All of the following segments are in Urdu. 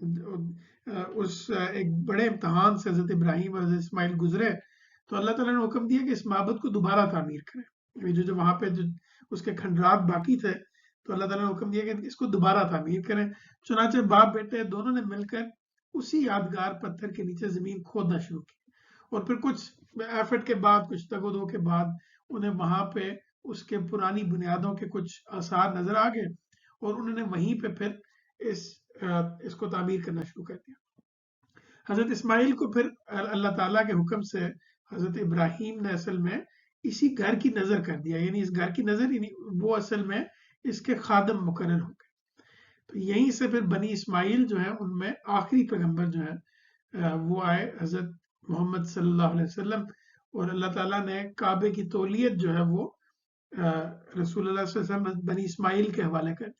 اس ایک بڑے امتحان سے حضرت ابراہیم اور حضرت اسماعیل گزرے تو اللہ تعالیٰ نے حکم دیا کہ اس معبد کو دوبارہ تعمیر کریں. یعنی جو وہاں پہ جو اس کے کھنڈرات باقی تھے تو اللہ تعالیٰ نے حکم دیا کہ اس کو دوبارہ تعمیر کریں. چنانچہ باپ بیٹے دونوں نے مل کر اسی یادگار پتھر کے نیچے زمین کھودنا شروع کی اور پھر کچھ ایفرٹ کے بعد کچھ تگ و دو کے بعد انہیں وہاں پہ اس کے پرانی بنیادوں کے کچھ آثار نظر آ گئے اور انہوں نے وہیں پہ پھر اس کو تعمیر کرنا شروع کر دیا. حضرت اسماعیل کو پھر اللہ تعالیٰ کے حکم سے حضرت ابراہیم نے اصل میں اسی گھر کی نظر کر دیا. یعنی اس گھر کی نظر یعنی وہ اصل میں اس کے خادم مقرر ہو گئے. تو یہیں سے پھر بنی اسماعیل جو ہے ان میں آخری پیغمبر جو ہے وہ آئے حضرت محمد صلی اللہ علیہ وسلم, اور اللہ تعالیٰ نے کعبے کی تولیت جو ہے وہ رسول اللہ صلی اللہ علیہ وسلم بنی اسماعیل کے حوالے کر دی.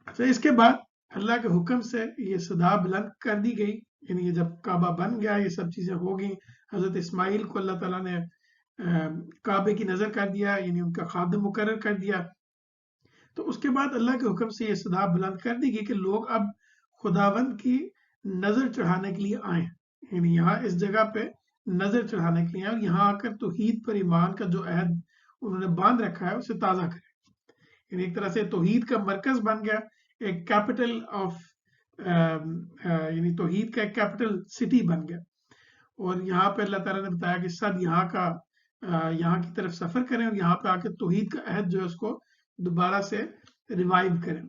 اچھا, اس کے بعد اللہ کے حکم سے یہ صدا بلند کر دی گئی. یعنی یہ جب کعبہ بن گیا یہ سب چیزیں ہو گئیں, حضرت اسماعیل کو اللہ تعالیٰ نے کعبے کی نظر کر دیا, یعنی ان کا خادم مقرر کر دیا. تو اس کے بعد اللہ کے حکم سے یہ صدا بلند کر دی گئی کہ لوگ اب خداوند کی نظر چڑھانے کے لیے آئیں. یعنی یہاں اس جگہ پہ نظر چڑھانے کے لیے آئیں اور یہاں آ کر توحید پر ایمان کا جو عہد انہوں نے باندھ رکھا ہے اسے تازہ کریں. یعنی ایک طرح سے توحید کا مرکز بن گیا, ایک کیپٹل آف یعنی توحید کا ایک کیپٹل سٹی بن گیا. اور یہاں پہ اللہ تعالیٰ نے بتایا کہ سب یہاں کی طرف سفر کریں اور یہاں پہ آ کے توحید کا عہد جو ہے اس کو دوبارہ سے ریوائیو کریں.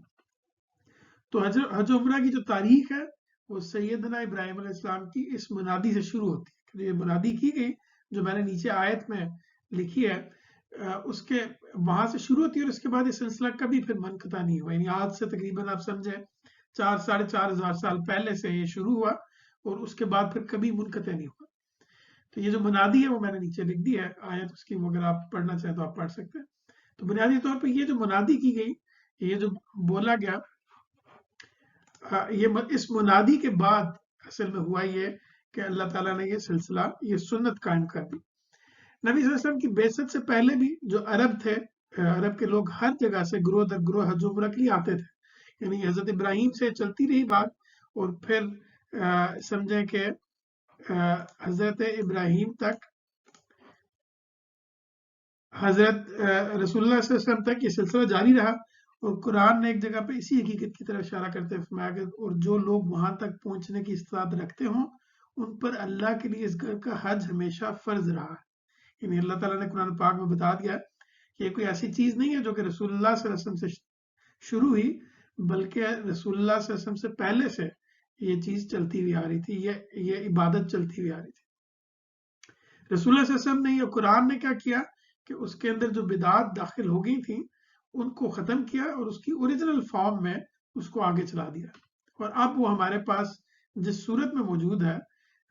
تو حج عمرہ کی جو تاریخ ہے وہ سیدنا ابراہیم علیہ السلام کی اس منادی سے شروع ہوتی ہے. یہ منادی کی گئی جو میں نے نیچے آیت میں لکھی ہے اس کے وہاں سے شروع ہوتی ہے اور اس کے بعد یہ سلسلہ کبھی پھر منقطع نہیں ہوا. یعنی آج سے تقریباً آپ سمجھیں 4,500 سال پہلے سے یہ شروع ہوا اور اس کے بعد پھر کبھی منقطع نہیں ہوا. تو یہ جو منادی ہے وہ میں نے نیچے لکھ دی ہے آیت اس کی, اگر آپ پڑھنا چاہیں تو آپ پڑھ سکتے ہیں. تو بنیادی طور پہ یہ جو منادی کی گئی, یہ جو بولا گیا, یہ اس منادی کے بعد اصل میں ہوا یہ کہ اللہ تعالیٰ نے یہ سلسلہ یہ سنت قائم کر دی. نبی صلی اللہ علیہ وسلم کی بعثت سے پہلے بھی جو عرب تھے, عرب کے لوگ ہر جگہ سے گروہ در گروہ حج عمرہ کے لیے آتے تھے. یعنی حضرت ابراہیم سے چلتی رہی بات اور پھر سمجھیں کہ حضرت ابراہیم تک, حضرت رسول اللہ صلی اللہ علیہ وسلم تک یہ سلسلہ جاری رہا. اور قرآن نے ایک جگہ پہ اسی حقیقت کی طرف اشارہ کرتے ہوئے فرمایا کہ اور جو لوگ وہاں تک پہنچنے کی استطاعت رکھتے ہوں ان پر اللہ کے لیے اس گھر کا حج ہمیشہ فرض رہا ہے. یعنی اللہ تعالیٰ نے قرآن پاک میں بتا دیا کہ یہ کوئی ایسی چیز نہیں ہے جو کہ رسول اللہ صلی اللہ علیہ وسلم سے شروع ہوئی, بلکہ رسول اللہ صلی اللہ علیہ وسلم سے پہلے سے یہ چیز چلتی ہوئی آ رہی تھی, یہ عبادت چلتی ہوئی آ رہی تھی. رسول اللہ صلی اللہ علیہ وسلم نے یا قرآن نے کیا کیا کہ اس کے اندر جو بدعات داخل ہو گئی تھیں ان کو ختم کیا اور اس کی اوریجنل فارم میں اس کو آگے چلا دیا. اور اب وہ ہمارے پاس جس صورت میں موجود ہے,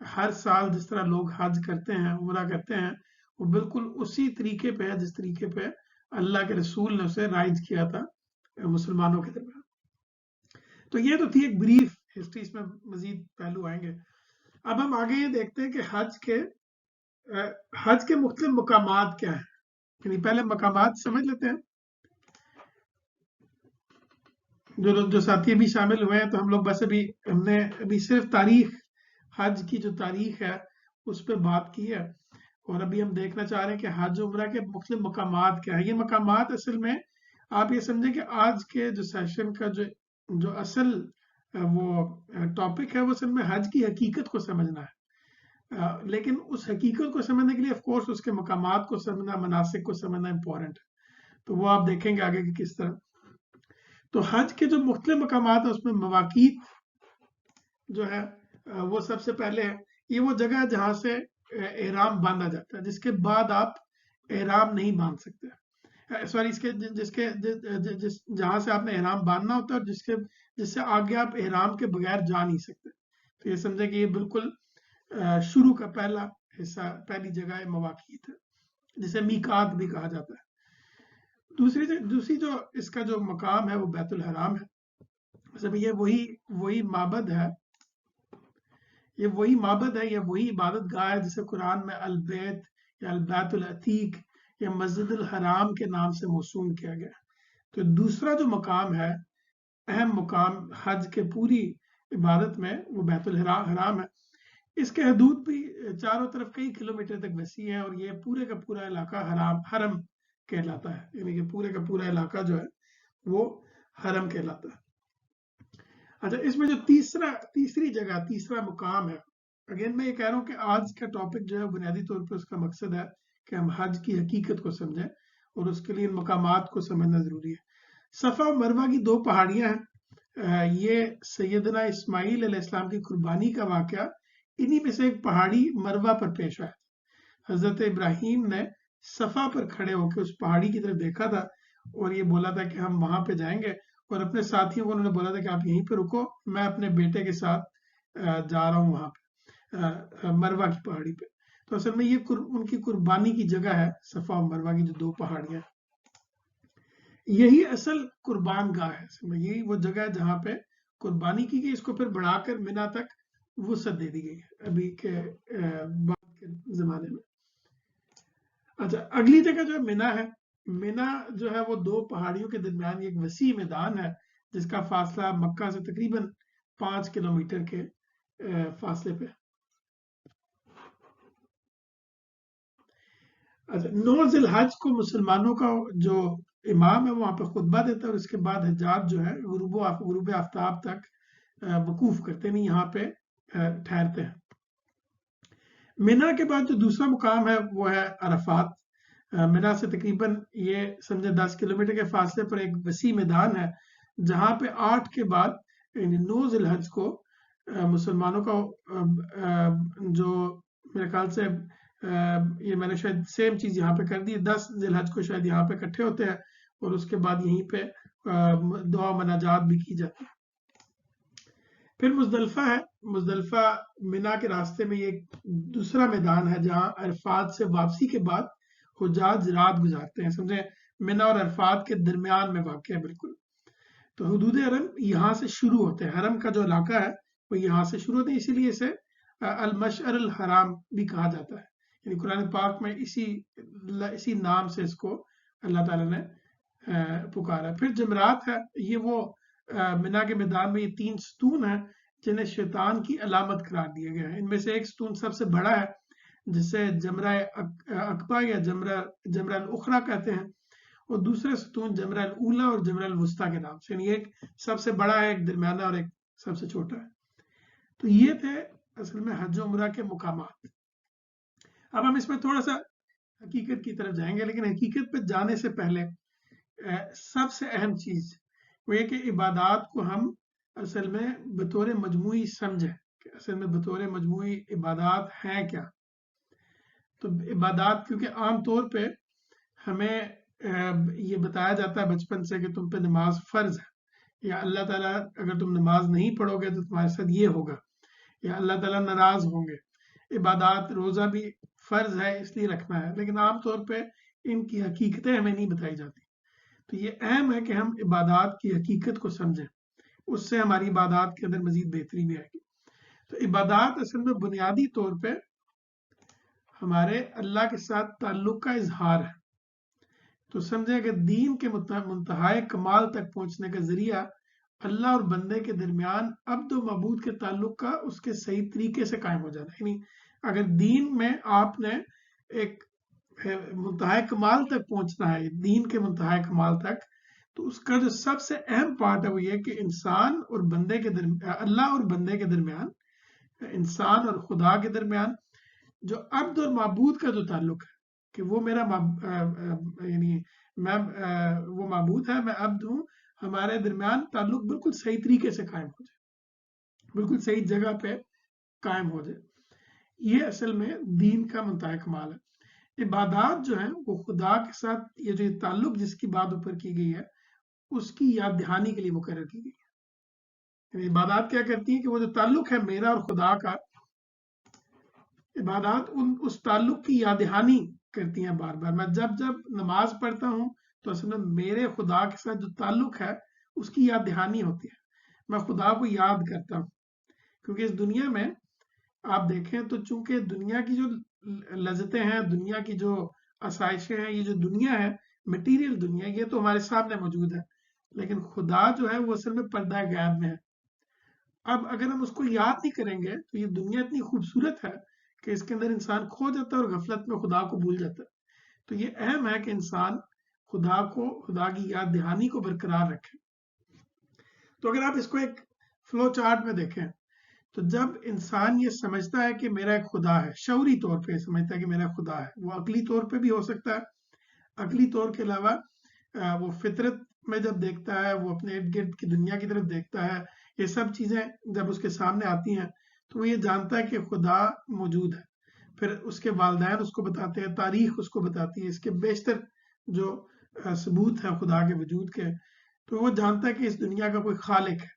ہر سال جس طرح لوگ حج کرتے ہیں, عمرہ کرتے ہیں, وہ بالکل اسی طریقے پہ ہے جس طریقے پہ اللہ کے رسول نے اسے رائج کیا تھا مسلمانوں کے درمیان. تو یہ تو تھی ایک بریف ہسٹری, اس میں مزید پہلو آئیں گے. اب ہم آگے یہ دیکھتے ہیں کہ حج کے مختلف مقامات کیا ہیں. یعنی پہلے مقامات سمجھ لیتے ہیں. جو ساتھی ابھی شامل ہوئے ہیں تو ہم لوگ بس ہم نے ابھی صرف تاریخ, حج کی جو تاریخ ہے اس پہ بات کی ہے, اور ابھی ہم دیکھنا چاہ رہے ہیں کہ حج عمرہ کے مختلف مقامات کیا ہیں. یہ مقامات اصل میں آپ یہ سمجھیں کہ آج کے جو سیشن کا جو اصل وہ ٹاپک ہے وہ اصل میں حج کی حقیقت کو سمجھنا ہے. لیکن اس حقیقت کو سمجھنے کے لیے آف کورس اس کے مقامات کو سمجھنا, مناسک کو سمجھنا امپورٹنٹ ہے. تو وہ آپ دیکھیں گے آگے کہ کس طرح. تو حج کے جو مختلف مقامات ہیں اس میں مواقیت جو ہے وہ سب سے پہلے ہے. یہ وہ جگہ ہے جہاں سے احرام باندھا جاتا ہے, جس کے بعد آپ احرام نہیں باندھ سکتے. جہاں سے آپ نے احرام باندھنا ہوتا ہے اور جس سے آگے آپ احرام کے بغیر جا نہیں سکتے. تو یہ سمجھے کہ یہ بالکل شروع کا پہلا حصہ, پہلی جگہ مواقیت ہے, جسے میقات بھی کہا جاتا ہے. دوسری جو اس کا جو مقام ہے وہ بیت الحرام ہے. مطلب یہ وہی معبد ہے, یہ وہی عبادت گاہ ہے جسے قرآن میں البیت یا البیت العتیق یا مسجد الحرام کے نام سے موسوم کیا گیا. تو دوسرا جو مقام ہے اہم مقام حج کے پوری عبادت میں وہ بیت الحرام ہے. اس کے حدود بھی چاروں طرف کئی کلومیٹر تک وسیع ہے اور یہ پورے کا پورا علاقہ حرم کہلاتا ہے. یعنی کہ پورے کا پورا علاقہ جو ہے وہ حرم کہلاتا ہے. اچھا، اس میں جو تیسری جگہ، تیسرا مقام ہے، اگین میں یہ کہہ رہا ہوں کہ آج کا ٹاپک جو ہے بنیادی طور پر اس کا مقصد ہے کہ ہم حج کی حقیقت کو سمجھیں اور اس کے لیے ان مقامات کو سمجھنا ضروری ہے. صفا اور مروہ کی 2 پہاڑیاں ہیں. یہ سیدنا اسماعیل علیہ السلام کی قربانی کا واقعہ انہی میں سے ایک پہاڑی مروہ پر پیش آیا تھا. حضرت ابراہیم نے صفا پر کھڑے ہو کے اس پہاڑی کی طرف دیکھا تھا اور یہ بولا تھا کہ ہم وہاں پہ جائیں گے، اور اپنے ساتھیوں کو انہوں نے بولا تھا کہ آپ یہیں پہ رکو، میں اپنے بیٹے کے ساتھ جا رہا ہوں وہاں پہ مروہ کی پہاڑی پہ. تو اصل میں یہ ان کی قربانی کی جگہ ہے، صفا اور مروہ کی جو 2 پہاڑیاں. یہی اصل قربان گاہ ہے، اصل میں یہی وہ جگہ ہے جہاں پہ قربانی کی گئی. اس کو پھر بڑھا کر منا تک وسعت دے دی گئی ہے ابھی کے بعد کے زمانے میں. اچھا، اگلی جگہ جو منا ہے، منا جو ہے وہ 2 پہاڑیوں کے درمیان ایک وسیع میدان ہے جس کا فاصلہ مکہ سے تقریباً 5 کلومیٹر کے فاصلے پہ. اچھا، 9 ذی الحج کو مسلمانوں کا جو امام ہے وہاں پہ خطبہ دیتا ہے اور اس کے بعد حجاج جو ہے غروب آفتاب تک وقوف کرتے ہیں، یہاں پہ ٹھہرتے ہیں. منا کے بعد جو دوسرا مقام ہے وہ ہے عرفات. منا سے تقریباً یہ سمجھے 10 کلومیٹر کے فاصلے پر ایک وسیع میدان ہے جہاں پہ 8 کے بعد یعنی 9 ذی الحج کو مسلمانوں کا جو میرے خیال سے یہ میں نے شاید سیم چیز یہاں پہ کر دی ہے، 10 ذی الحج کو شاید یہاں پہ اکٹھے ہوتے ہیں اور اس کے بعد یہیں پہ دعا مناجات بھی کی جاتی ہے. پھر مزدلفہ ہے. مزدلفہ منا کے راستے میں ایک دوسرا میدان ہے جہاں عرفات سے واپسی کے بعد حجاج رات گزارتے ہیں. سمجھیں منا اور عرفات کے درمیان میں واقع ہے بالکل. تو حدود حرم یہاں سے شروع ہوتے ہیں، حرم کا جو علاقہ ہے وہ یہاں سے شروع ہوتے ہیں، اسی لیے اسے المشعر الحرام بھی کہا جاتا ہے. یعنی قرآن پاک میں اسی نام سے اس کو اللہ تعالیٰ نے پکارا. پھر جمرات ہے. یہ وہ منا کے میدان میں یہ 3 ستون ہیں جنہیں شیطان کی علامت قرار دیا گیا ہے. ان میں سے ایک ستون سب سے بڑا ہے جسے جمرہ عقبہ یا جمرہ الاخرى کہتے ہیں، اور دوسرا ستون جمرہ الاولی اور جمرہ الوسطی کے نام سے. یعنی ایک سب سے بڑا ہے، ایک درمیانہ اور ایک سب سے چھوٹا ہے. تو یہ تھے اصل میں حج و عمرہ کے مقامات. اب ہم اس میں تھوڑا سا حقیقت کی طرف جائیں گے، لیکن حقیقت پہ جانے سے پہلے سب سے اہم چیز وہ یہ کہ عبادات کو ہم اصل میں بطور مجموعی سمجھیں کہ اصل میں بطور مجموعی عبادات ہیں کیا. تو عبادات کیونکہ عام طور پہ ہمیں یہ بتایا جاتا ہے بچپن سے کہ تم پہ نماز فرض ہے، یا اللہ تعالیٰ اگر تم نماز نہیں پڑھو گے تو تمہارے ساتھ یہ ہوگا، یا اللہ تعالیٰ ناراض ہوں گے. عبادات روزہ بھی فرض ہے اس لیے رکھنا ہے، لیکن عام طور پہ ان کی حقیقتیں ہمیں نہیں بتائی جاتی. تو یہ اہم ہے کہ ہم عبادات کی حقیقت کو سمجھیں، اس سے ہماری عبادات کے اندر مزید بہتری بھی آئے گی. تو عبادات اصل میں بنیادی طور پہ ہمارے اللہ کے ساتھ تعلق کا اظہار ہے. تو سمجھیں کہ دین کے منتہائے کمال تک پہنچنے کا ذریعہ اللہ اور بندے کے درمیان عبد و معبود کے تعلق کا اس کے صحیح طریقے سے قائم ہو جانا. یعنی اگر دین میں آپ نے ایک منتہائے کمال تک پہنچنا ہے، دین کے منتہائے کمال تک، تو اس کا جو سب سے اہم پارٹ ہے وہ یہ کہ انسان اور بندے کے درمیان، اللہ اور بندے کے درمیان، انسان اور خدا کے درمیان جو عبد اور معبود کا جو تعلق ہے کہ وہ میرا یعنی میں وہ معبود ہے، میں عبد ہوں، ہمارے درمیان تعلق بالکل صحیح طریقے سے قائم ہو جائے، بالکل صحیح جگہ پہ قائم ہو جائے. یہ اصل میں دین کا منتہا کمال ہے. عبادات جو ہیں وہ خدا کے ساتھ یہ جو تعلق جس کی بات اوپر کی گئی ہے اس کی یاد دہانی کے لیے مقرر کی گئی ہے. یعنی عبادات کیا کرتی ہیں کہ وہ جو تعلق ہے میرا اور خدا کا، عبادات اس تعلق کی یاد دہانی کرتی ہیں بار بار. میں جب نماز پڑھتا ہوں تو اصل میں میرے خدا کے ساتھ جو تعلق ہے اس کی یاد دہانی ہوتی ہے. میں خدا کو یاد کرتا ہوں کیونکہ اس دنیا میں آپ دیکھیں تو چونکہ دنیا کی جو لذتیں ہیں، دنیا کی جو آسائشیں ہیں، یہ جو دنیا ہے، مٹیریل دنیا، یہ تو ہمارے سامنے موجود ہے، لیکن خدا جو ہے وہ اصل میں پردہ غیب میں ہے. اب اگر ہم اس کو یاد نہیں کریں گے تو یہ دنیا اتنی خوبصورت ہے کہ اس کے اندر انسان کھو جاتا ہے اور غفلت میں خدا کو بھول جاتا ہے. تو یہ اہم ہے کہ انسان خدا کی یاد دہانی کو برقرار رکھے. تو اگر آپ اس کو ایک فلو چارٹ میں دیکھیں تو جب انسان یہ سمجھتا ہے کہ میرا ایک خدا ہے، شعوری طور پہ سمجھتا ہے کہ میرا خدا ہے، وہ عقلی طور پہ بھی ہو سکتا ہے، عقلی طور کے علاوہ وہ فطرت میں جب دیکھتا ہے، وہ اپنے ارد گرد کی دنیا کی طرف دیکھتا ہے، یہ سب چیزیں جب اس کے سامنے آتی ہیں تو وہ یہ جانتا ہے کہ خدا موجود ہے. پھر اس کے والدین اس کو بتاتے ہیں، تاریخ اس کو بتاتی ہے اس کے بیشتر جو ثبوت ہیں خدا کے وجود کے، تو وہ جانتا ہے کہ اس دنیا کا کوئی خالق ہے.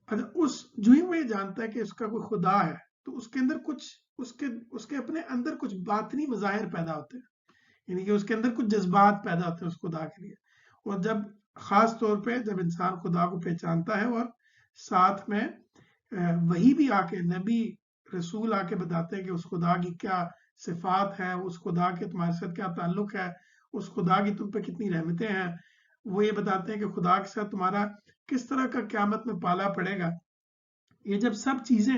جو ہی وہ یہ جانتا ہے کہ اس کا کوئی خدا ہے تو اس کے اندر کچھ اس کے اپنے اندر کچھ باطنی مظاہر پیدا ہوتے ہیں، یعنی کہ اس کے اندر کچھ جذبات پیدا ہوتے ہیں اس خدا کے لیے. اور جب خاص طور پہ جب انسان خدا کو پہچانتا ہے اور ساتھ میں وہی بھی آ کے نبی رسول آ کے بتاتے ہیں کہ اس خدا کی کیا صفات ہے، اس خدا کے تمہارے ساتھ کیا تعلق ہے، اس خدا کی تم پہ کتنی رحمتیں ہیں، وہ یہ بتاتے ہیں کہ خدا کے ساتھ تمہارا کس طرح کا قیامت میں پالا پڑے گا. یہ جب سب چیزیں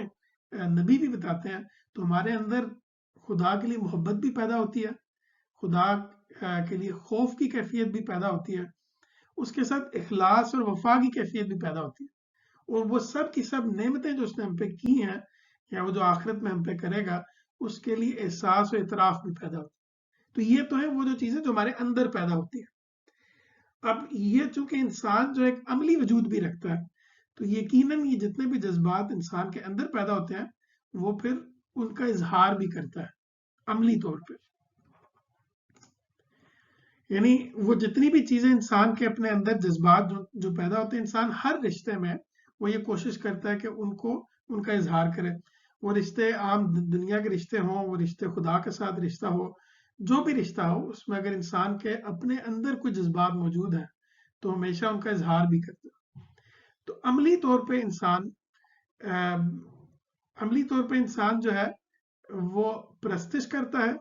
نبی بھی بتاتے ہیں تو ہمارے اندر خدا کے لیے محبت بھی پیدا ہوتی ہے، خدا کے لیے خوف کی کیفیت بھی پیدا ہوتی ہے، اس کے ساتھ اخلاص اور وفا کی کیفیت بھی پیدا ہوتی ہے. اور وہ سب کی سب نعمتیں جو اس نے ہم پہ کی ہیں یا وہ جو آخرت میں ہم پہ کرے گا اس کے لیے احساس و اعتراف بھی پیدا ہوتا ہے. تو یہ تو ہے وہ جو چیزیں جو ہمارے اندر پیدا ہوتی ہیں. اب یہ چونکہ انسان جو ایک عملی وجود بھی رکھتا ہے تو یقیناً یہ جتنے بھی جذبات انسان کے اندر پیدا ہوتے ہیں وہ پھر ان کا اظہار بھی کرتا ہے عملی طور پہ. یعنی وہ جتنی بھی چیزیں انسان کے اپنے اندر جذبات جو پیدا ہوتے ہیں، انسان ہر رشتے میں وہ یہ کوشش کرتا ہے کہ ان کا اظہار کرے. وہ رشتے عام دنیا کے رشتے ہوں، وہ رشتے خدا کے ساتھ رشتہ ہو، جو بھی رشتہ ہو اس میں اگر انسان کے اپنے اندر کوئی جذبات موجود ہیں تو ہمیشہ ان کا اظہار بھی کرتا ہے. تو عملی طور پہ انسان جو ہے وہ پرستش کرتا ہے،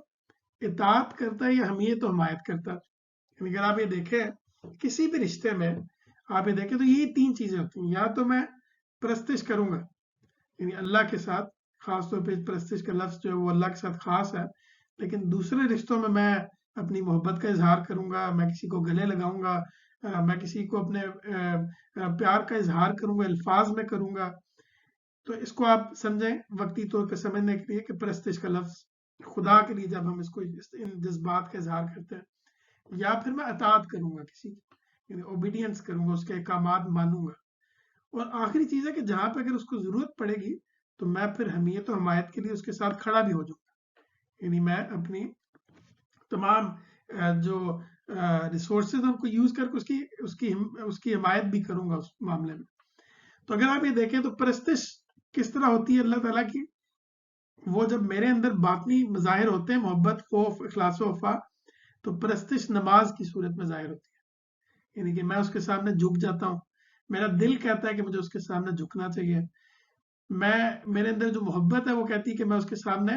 اطاعت کرتا ہے یا حمیت و حمایت کرتا ہے. یعنی اگر آپ یہ دیکھیں کسی بھی رشتے میں آپ یہ دیکھیں تو یہ تین چیزیں ہوتی ہیں، یا تو میں پرستش کروں گا یعنی اللہ کے ساتھ، خاص طور پہ پرستش کا لفظ جو ہے وہ اللہ کے ساتھ خاص ہے، لیکن دوسرے رشتوں میں اپنی محبت کا اظہار کروں گا، میں کسی کو گلے لگاؤں گا، میں کسی کو اپنے پیار کا اظہار کروں گا، الفاظ میں کروں گا. تو اس کو آپ سمجھیں وقتی طور پہ سمجھنے کے لیے کہ پرستش کا لفظ خدا کے لیے جب ہم اس کو ان جذبات کا اظہار کرتے ہیں، یا پھر میں اطاعت کروں گا کسی کی، یعنی اوبیڈینس کروں گا، اس کے احکامات مانوں گا. اور آخری چیز ہے کہ جہاں پہ اگر اس کو ضرورت پڑے گی تو میں پھر حمیت و حمایت کے لیے اس کے ساتھ کھڑا بھی ہو جاؤں گا، یعنی میں اپنی تمام جو ریسورسز ان کو یوز کر کے اس کی حمایت بھی کروں گا اس معاملے میں. تو اگر آپ یہ دیکھیں تو پرستش کس طرح ہوتی ہے اللہ تعالیٰ کی، وہ جب میرے اندر باطنی مظاہر ہوتے ہیں، محبت، خوف، اخلاص و وفا، تو پرستش نماز کی صورت میں ظاہر ہوتی ہے. یعنی کہ میں اس کے سامنے جھک جاتا ہوں، میرا دل کہتا ہے کہ مجھے اس کے سامنے جھکنا چاہیے. میرے اندر جو محبت ہے وہ کہتی ہے کہ میں اس کے سامنے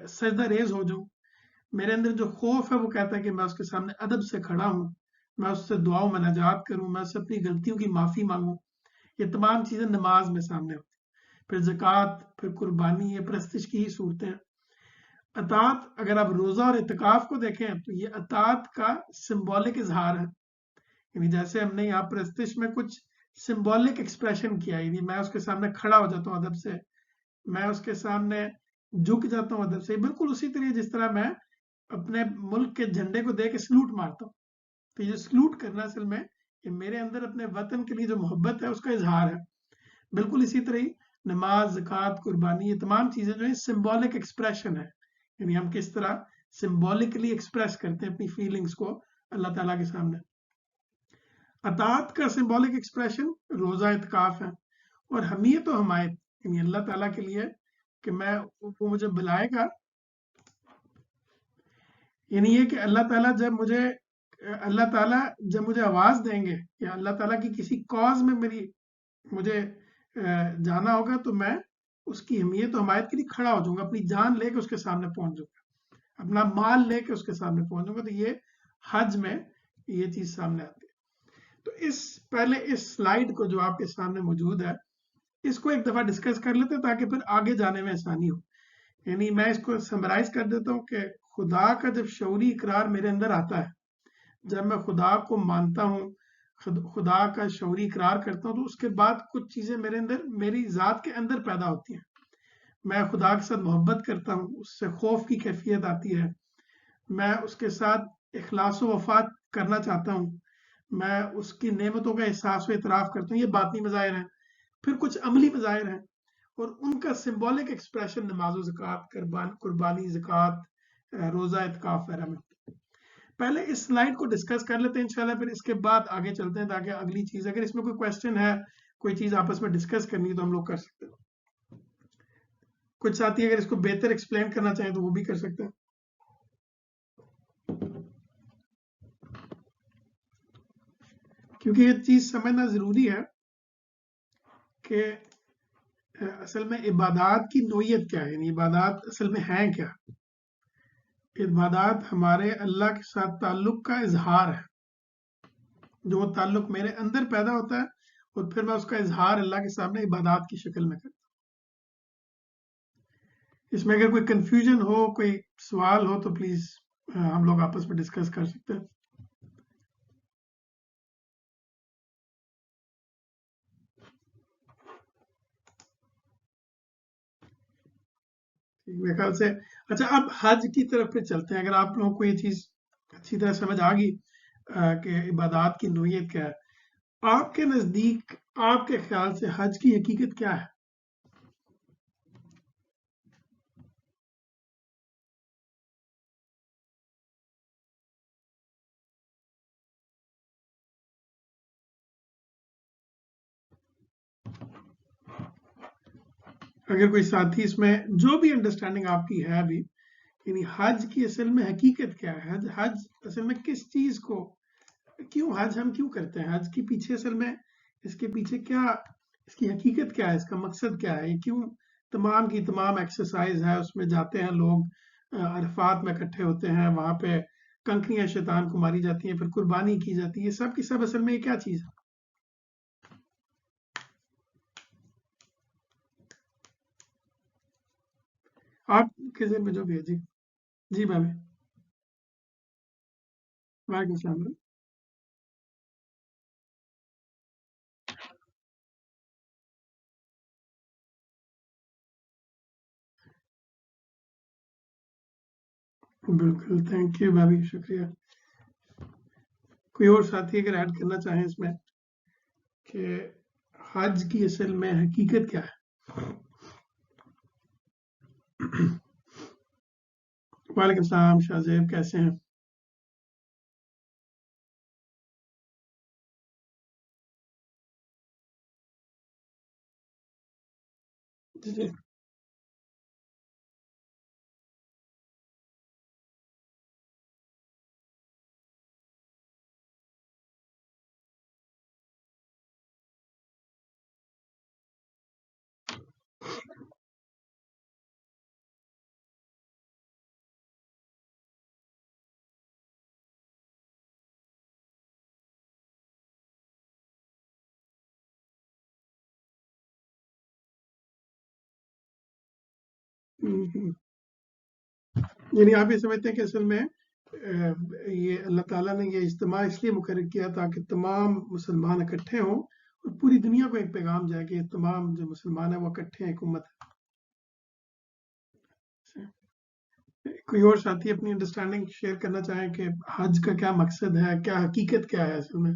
سجدہ ریز ہو جاؤں. میرے اندر جو خوف ہے وہ کہتا ہے کہ میں اس کے سامنے ادب سے کھڑا ہوں، میں اس سے دعا و مناجات کروں، میں اس سے اپنی غلطیوں کی معافی مانگوں. یہ تمام چیزیں نماز میں سامنے ہوتی ہیں. پھر زکوٰۃ، پھر قربانی، یہ پرستش کی ہی صورتیں ہیں. اطاعت، اگر آپ روزہ اور اعتکاف کو دیکھیں تو یہ اطاعت کا سمبولک اظہار ہے. یعنی جیسے ہم نے یہاں پرستش میں کچھ سمبولک ایکسپریشن کیا، یعنی میں اس کے سامنے کھڑا ہو جاتا ہوں ادب سے، میں اس کے سامنے جھک جاتا ہوں ادب سے، بالکل اسی طرح جس طرح میں اپنے ملک کے جھنڈے کو دے کے سلوٹ مارتا ہوں. تو یہ سلوٹ کرنا اصل میں یہ میرے اندر اپنے وطن کے لیے جو محبت ہے اس کا اظہار ہے. بالکل اسی طرح ہی نماز، زکوٰۃ، قربانی، یہ تمام چیزیں جو ہیں سمبولک ایکسپریشن ہے، یعنی ہم کس طرح سمبولکلی ایکسپریس کرتے ہیں اپنی فیلنگز کو اللہ تعالیٰ کے سامنے. اطاعت کا سمبولک ایکسپریشن روزہ، اعتکاف ہے. اور حمیت و حمایت یعنی اللہ تعالیٰ کے لیے کہ وہ مجھے بلائے گا، یعنی یہ کہ اللہ تعالیٰ جب مجھے آواز دیں گے یا اللہ تعالیٰ کی کسی کاز میں مجھے جانا ہوگا تو میں اس کی حمیت و حمایت کے لیے کھڑا ہو جاؤں گا، اپنی جان لے کے اس کے سامنے پہنچ جاؤں گا، اپنا مال لے کے اس کے سامنے پہنچ جاؤں گا. تو یہ حج میں یہ چیز سامنے آتی ہے. تو پہلے اس سلائیڈ کو جو آپ کے سامنے موجود ہے اس کو ایک دفعہ ڈسکس کر لیتے ہیں تاکہ پھر آگے جانے میں آسانی ہو. یعنی میں اس کو سمرائز کر دیتا ہوں کہ خدا کا جب شعوری اقرار میرے اندر آتا ہے، جب میں خدا کو مانتا ہوں، خدا کا شعوری اقرار کرتا ہوں، تو اس کے بعد کچھ چیزیں میرے اندر میری ذات کے اندر پیدا ہوتی ہیں. میں خدا کے ساتھ محبت کرتا ہوں، اس سے خوف کی کیفیت آتی ہے، میں اس کے ساتھ اخلاص و وفات کرنا چاہتا ہوں، میں اس کی نعمتوں کا احساس و اعتراف کرتا ہوں. یہ باطنی مظاہر ہیں. پھر کچھ عملی مظاہر ہیں اور ان کا سمبولک ایکسپریشن نماز و زکوٰۃ، قربانی، زکوٰۃ، روزہ، اعتکاف وغیرہ میں. پہلے اس سلائیڈ کو ڈسکس کر لیتے ہیں انشاءاللہ، پھر اس کے بعد آگے چلتے ہیں تاکہ اگلی چیز اگر اس میں کوئی کویسچن ہے، کوئی چیز آپس میں ڈسکس کرنی ہے تو ہم لوگ کر سکتے ہیں. کچھ ساتھی اگر اس کو بہتر ایکسپلین کرنا چاہیں تو وہ بھی کر سکتے ہیں. کیونکہ یہ چیز سمجھنا ضروری ہے کہ اصل میں عبادات کی نوعیت کیا ہے، یعنی عبادات اصل میں ہیں کیا. عبادات ہمارے اللہ کے ساتھ تعلق کا اظہار ہے، جو تعلق میرے اندر پیدا ہوتا ہے اور پھر میں اس کا اظہار اللہ کے سامنے عبادات کی شکل میں کرتا ہوں. اس میں اگر کوئی کنفیوژن ہو، کوئی سوال ہو تو پلیز ہم لوگ آپس میں ڈسکس کر سکتے ہیں. میرے خیال سے اچھا اب حج کی طرف پہ چلتے ہیں. اگر آپ لوگوں کو یہ چیز اچھی طرح سمجھ آ گئی کہ عبادات کی نوعیت کیا ہے، آپ کے نزدیک، آپ کے خیال سے حج کی حقیقت کیا ہے؟ اگر کوئی ساتھی اس میں جو بھی انڈرسٹینڈنگ آپ کی ہے ابھی، یعنی حج کی اصل میں حقیقت کیا ہے، حج اصل میں کس چیز کو، کیوں حج ہم کیوں کرتے ہیں، حج کے پیچھے اصل میں اس کے پیچھے کیا، اس کی حقیقت کیا ہے، اس کا مقصد کیا ہے، کیوں تمام کی تمام ایکسرسائز ہے، اس میں جاتے ہیں لوگ، عرفات میں اکٹھے ہوتے ہیں، وہاں پہ کنکریاں شیطان کو ماری جاتی ہیں، پھر قربانی کی جاتی ہے، یہ سب کی سب اصل میں یہ کیا چیز ہے؟ آپ کے ذہن میں جو بھی ہے. جی جی بھائی. وعلیکم السلام. بالکل، تھینک یو بھابھی، شکریہ. کوئی اور ساتھی اگر ایڈ کرنا چاہیں اس میں کہ حج کی اصل میں حقیقت کیا ہے. وعلیکم السلام شاہ زیب، کیسے ہیں؟ جی جی. یعنی آپ یہ سمجھتے ہیں کہ اصل میں یہ اللہ تعالیٰ نے یہ اجتماع اس لیے مقرر کیا تاکہ تمام مسلمان اکٹھے ہوں اور پوری دنیا کو ایک پیغام جائے کہ تمام جو مسلمان ہیں وہ اکٹھے ہیں، ایک امت ہے. کوئی اور ساتھی اپنی انڈرسٹینڈنگ شیئر کرنا چاہیں کہ حج کا کیا مقصد ہے، کیا حقیقت کیا ہے اصل میں؟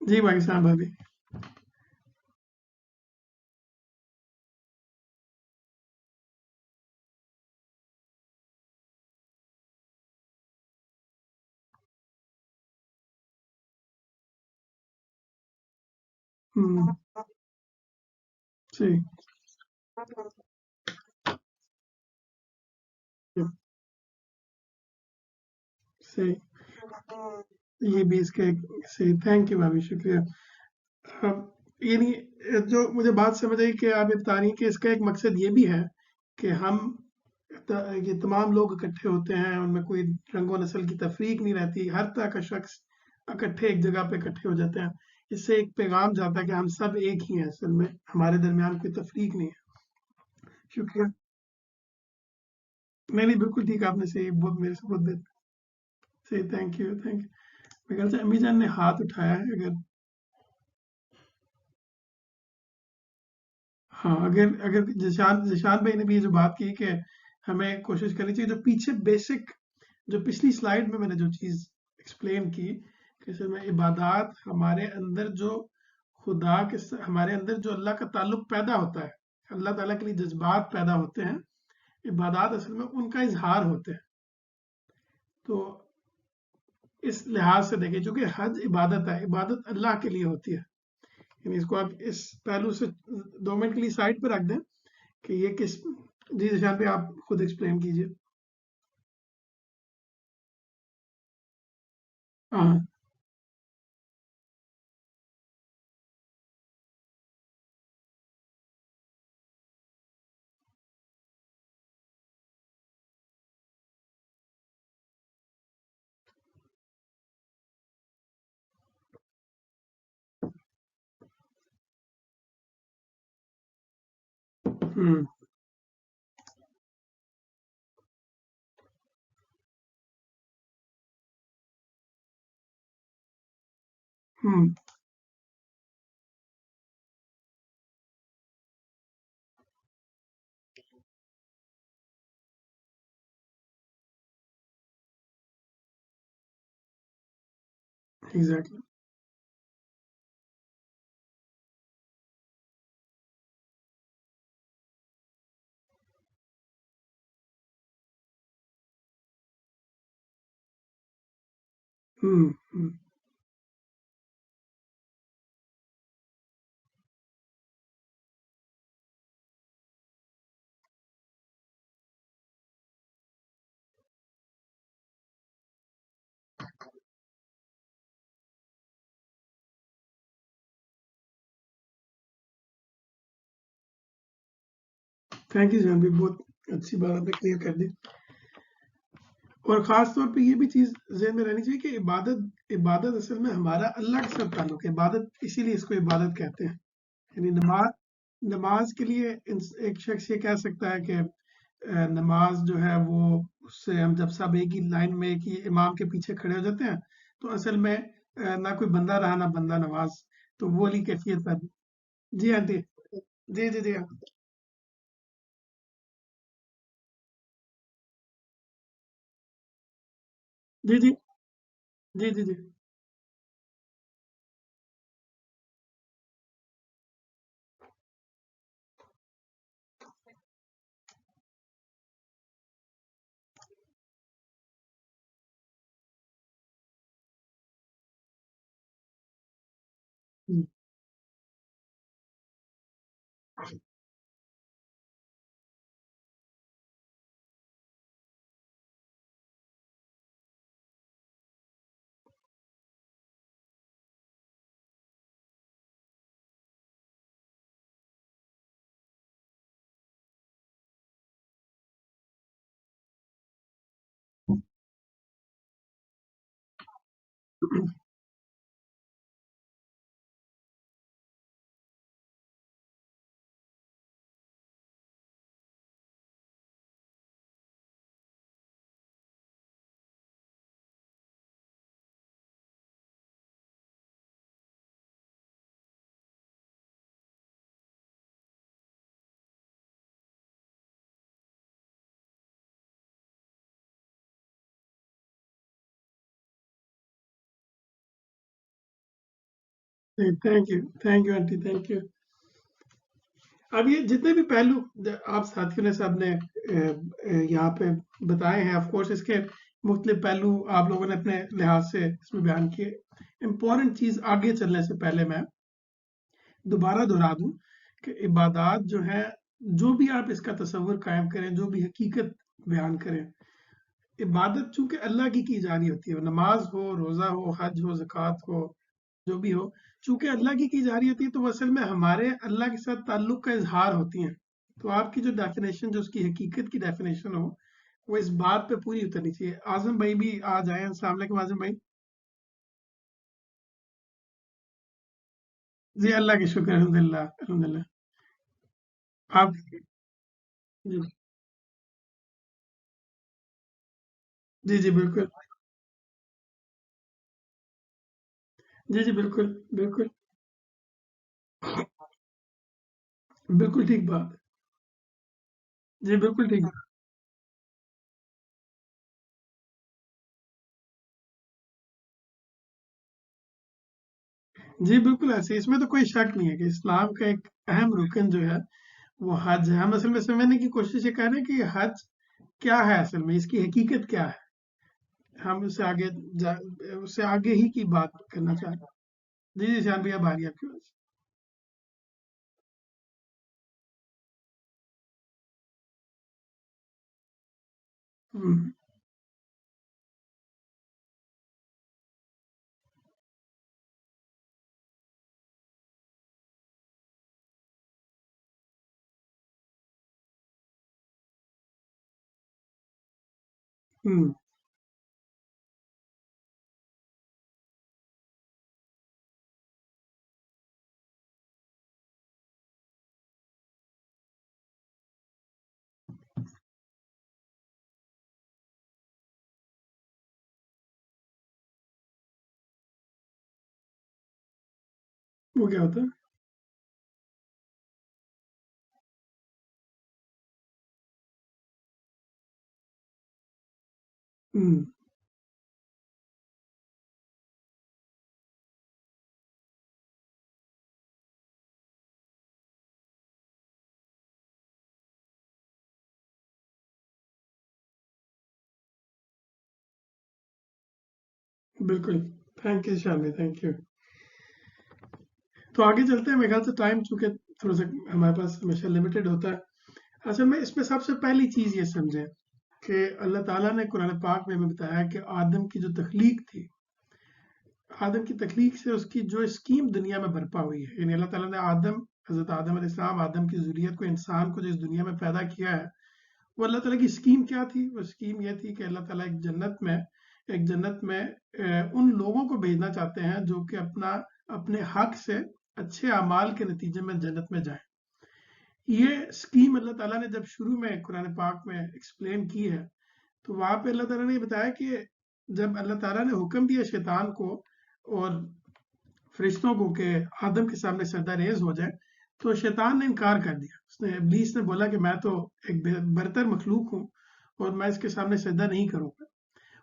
جی بھائی صاحب ابھی. صحیح. صحیح. یہ بھی اس کا ایک صحیح. تھینک یو بھابھی، شکریہ. یعنی جو مجھے بات سمجھ آئی کہ آپ یہ بتا رہی ہیں کہ اس کا ایک مقصد یہ بھی ہے کہ ہم یہ تمام لوگ اکٹھے ہوتے ہیں، ان میں کوئی رنگ و نسل کی تفریق نہیں رہتی، ہر طرح کا شخص اکٹھے ایک جگہ پہ اکٹھے ہو جاتے ہیں. اس سے ایک پیغام جاتا ہے کہ ہم سب ایک ہی ہیں، اصل میں ہمارے درمیان کوئی تفریق نہیں ہے. شکریہ. نہیں نہیں، بالکل ٹھیک، آپ نے صحیح، بہت میرے سے بہت بہتر. صحیح، تھینک یو تھینک یو. میرے خیال سے امی جان نے ہاتھ اٹھایا ہے، اگر ہاں، اگر ذیشان بھائی نے بھی یہ جو بات کی کہ ہمیں کوشش کرنی چاہیے، جو پیچھے بیسک، جو پچھلی سلائیڈ میں نے جو چیز ایکسپلین کی کہ اصل میں عبادات ہمارے اندر جو خدا کے ہمارے اندر جو اللہ کا تعلق پیدا ہوتا ہے، اللہ تعالیٰ کے لیے جذبات پیدا ہوتے ہیں، عبادات اصل میں ان کا اظہار ہوتے ہیں. تو اس لحاظ سے دیکھیں، چونکہ حج عبادت ہے، عبادت اللہ کے لیے ہوتی ہے. یعنی اس کو آپ اس پہلو سے 2 منٹ کے لیے سائڈ پہ رکھ دیں کہ یہ کس. جی ذیشان پہ آپ خود ایکسپلین کیجئے. ہاں. ہوں. ہوں. ایگزیکٹلی. ہوں. ہوں. تھینک یو جان بھی، بہت اچھی بات آپ نے کلیئر کر دی. اور خاص طور پہ یہ بھی چیز ذہن میں رہنی چاہیے کہ عبادت اصل میں ہمارا اللہ کے ساتھ تعلق ہے. عبادت اسی لیے اس کو عبادت کہتے ہیں. یعنی نماز کے لیے ایک شخص یہ کہہ سکتا ہے کہ نماز جو ہے وہ، اس سے ہم جب سب ایک ہی لائن میں ایک ہی امام کے پیچھے کھڑے ہو جاتے ہیں تو اصل میں نہ کوئی بندہ رہا نہ بندہ نماز. تو وہ والی کیفیت ہے. جی آنٹی. جی جی جی. جی جی جی جی جی. Thank you thank you aunty, thank you. اب یہ جتنے بھی پہلو آپ ساتھیوں نے سب نے یہاں پہ بتائے ہیں، آف کورس اس کے مختلف پہلو آپ لوگوں نے اپنے لحاظ سے اس میں بیان کیے. امپورٹنٹ چیز آگے چلنے سے پہلے میں دوبارہ دہرا دوں کہ عبادات جو ہیں، جو بھی آپ اس کا تصور قائم کریں، جو بھی حقیقت بیان کریں، عبادت چونکہ اللہ کی جا رہی ہوتی ہے. نماز ہو، روزہ ہو، حج ہو، زکوٰۃ ہو، جو بھی ہو، چونکہ اللہ کی جا رہی ہوتی ہے تو وہ اصل میں ہمارے اللہ کے ساتھ تعلق کا اظہار ہوتی ہیں. تو آپ کی جو ڈیفینیشن، جو اس کی حقیقت کی ڈیفینیشن ہو، وہ اس بات پہ پوری اترنی چاہیے. اعظم بھائی بھی آج آئے ہیں. السلام علیکم اعظم بھائی. جی اللہ کے شکر، الحمد للہ الحمد للہ. آپ جی جی جی بالکل. جی جی بالکل بالکل. بالکل ٹھیک بات ہے. جی بالکل ٹھیک ہے. جی بالکل ایسے اس میں تو کوئی شک نہیں ہے کہ اسلام کا ایک اہم رکن جو ہے وہ حج ہے. ہم اصل میں سمجھنے کی کوشش یہ کر رہے ہیں کہ یہ حج کیا ہے، اصل میں اس کی حقیقت کیا ہے. ہم اس سے آگے ہی کی بات کرنا چاہ رہے ہیں. جی جی شان بھیا باری آپ کی بات. ہوں ہوں وہ کیا ہوتا ہے؟ ہوں بالکل. تھینک یو شان بھائی، تھینک یو. تو آگے چلتے ہیں. میرے خیال سے ٹائم چونکہ تھوڑا سا ہمارے پاس ہمیشہ لمیٹڈ ہوتا ہے. اصل میں اس میں سب سے پہلی چیز یہ سمجھیں کہ اللہ تعالیٰ نے قرآن پاک میں ہمیں بتایا کہ آدم کی جو تخلیق تھی، آدم کی تخلیق سے اس کی جو اسکیم دنیا میں برپا ہوئی ہے، یعنی اللہ تعالیٰ نے حضرت آدم علیہ السلام، آدم کی ذریت کو، انسان کو جو اس دنیا میں پیدا کیا ہے، وہ اللہ تعالیٰ کی اسکیم کیا تھی؟ وہ اسکیم یہ تھی کہ اللہ تعالیٰ ایک جنت میں ان لوگوں کو بھیجنا چاہتے ہیں جو کہ اپنے حق سے اچھے اعمال کے نتیجے میں جنت میں جائیں. یہ اسکیم اللہ تعالیٰ نے جب شروع میں قرآن پاک میں ایکسپلین کی ہے، تو وہاں پہ اللہ تعالیٰ نے یہ بتایا کہ جب اللہ تعالیٰ نے حکم دیا شیطان کو اور فرشتوں کو کہ آدم کے سامنے سجدہ ریز ہو جائے، تو شیطان نے انکار کر دیا. ابلیس نے بولا کہ میں تو ایک برتر مخلوق ہوں اور میں اس کے سامنے سجدہ نہیں کروں گا.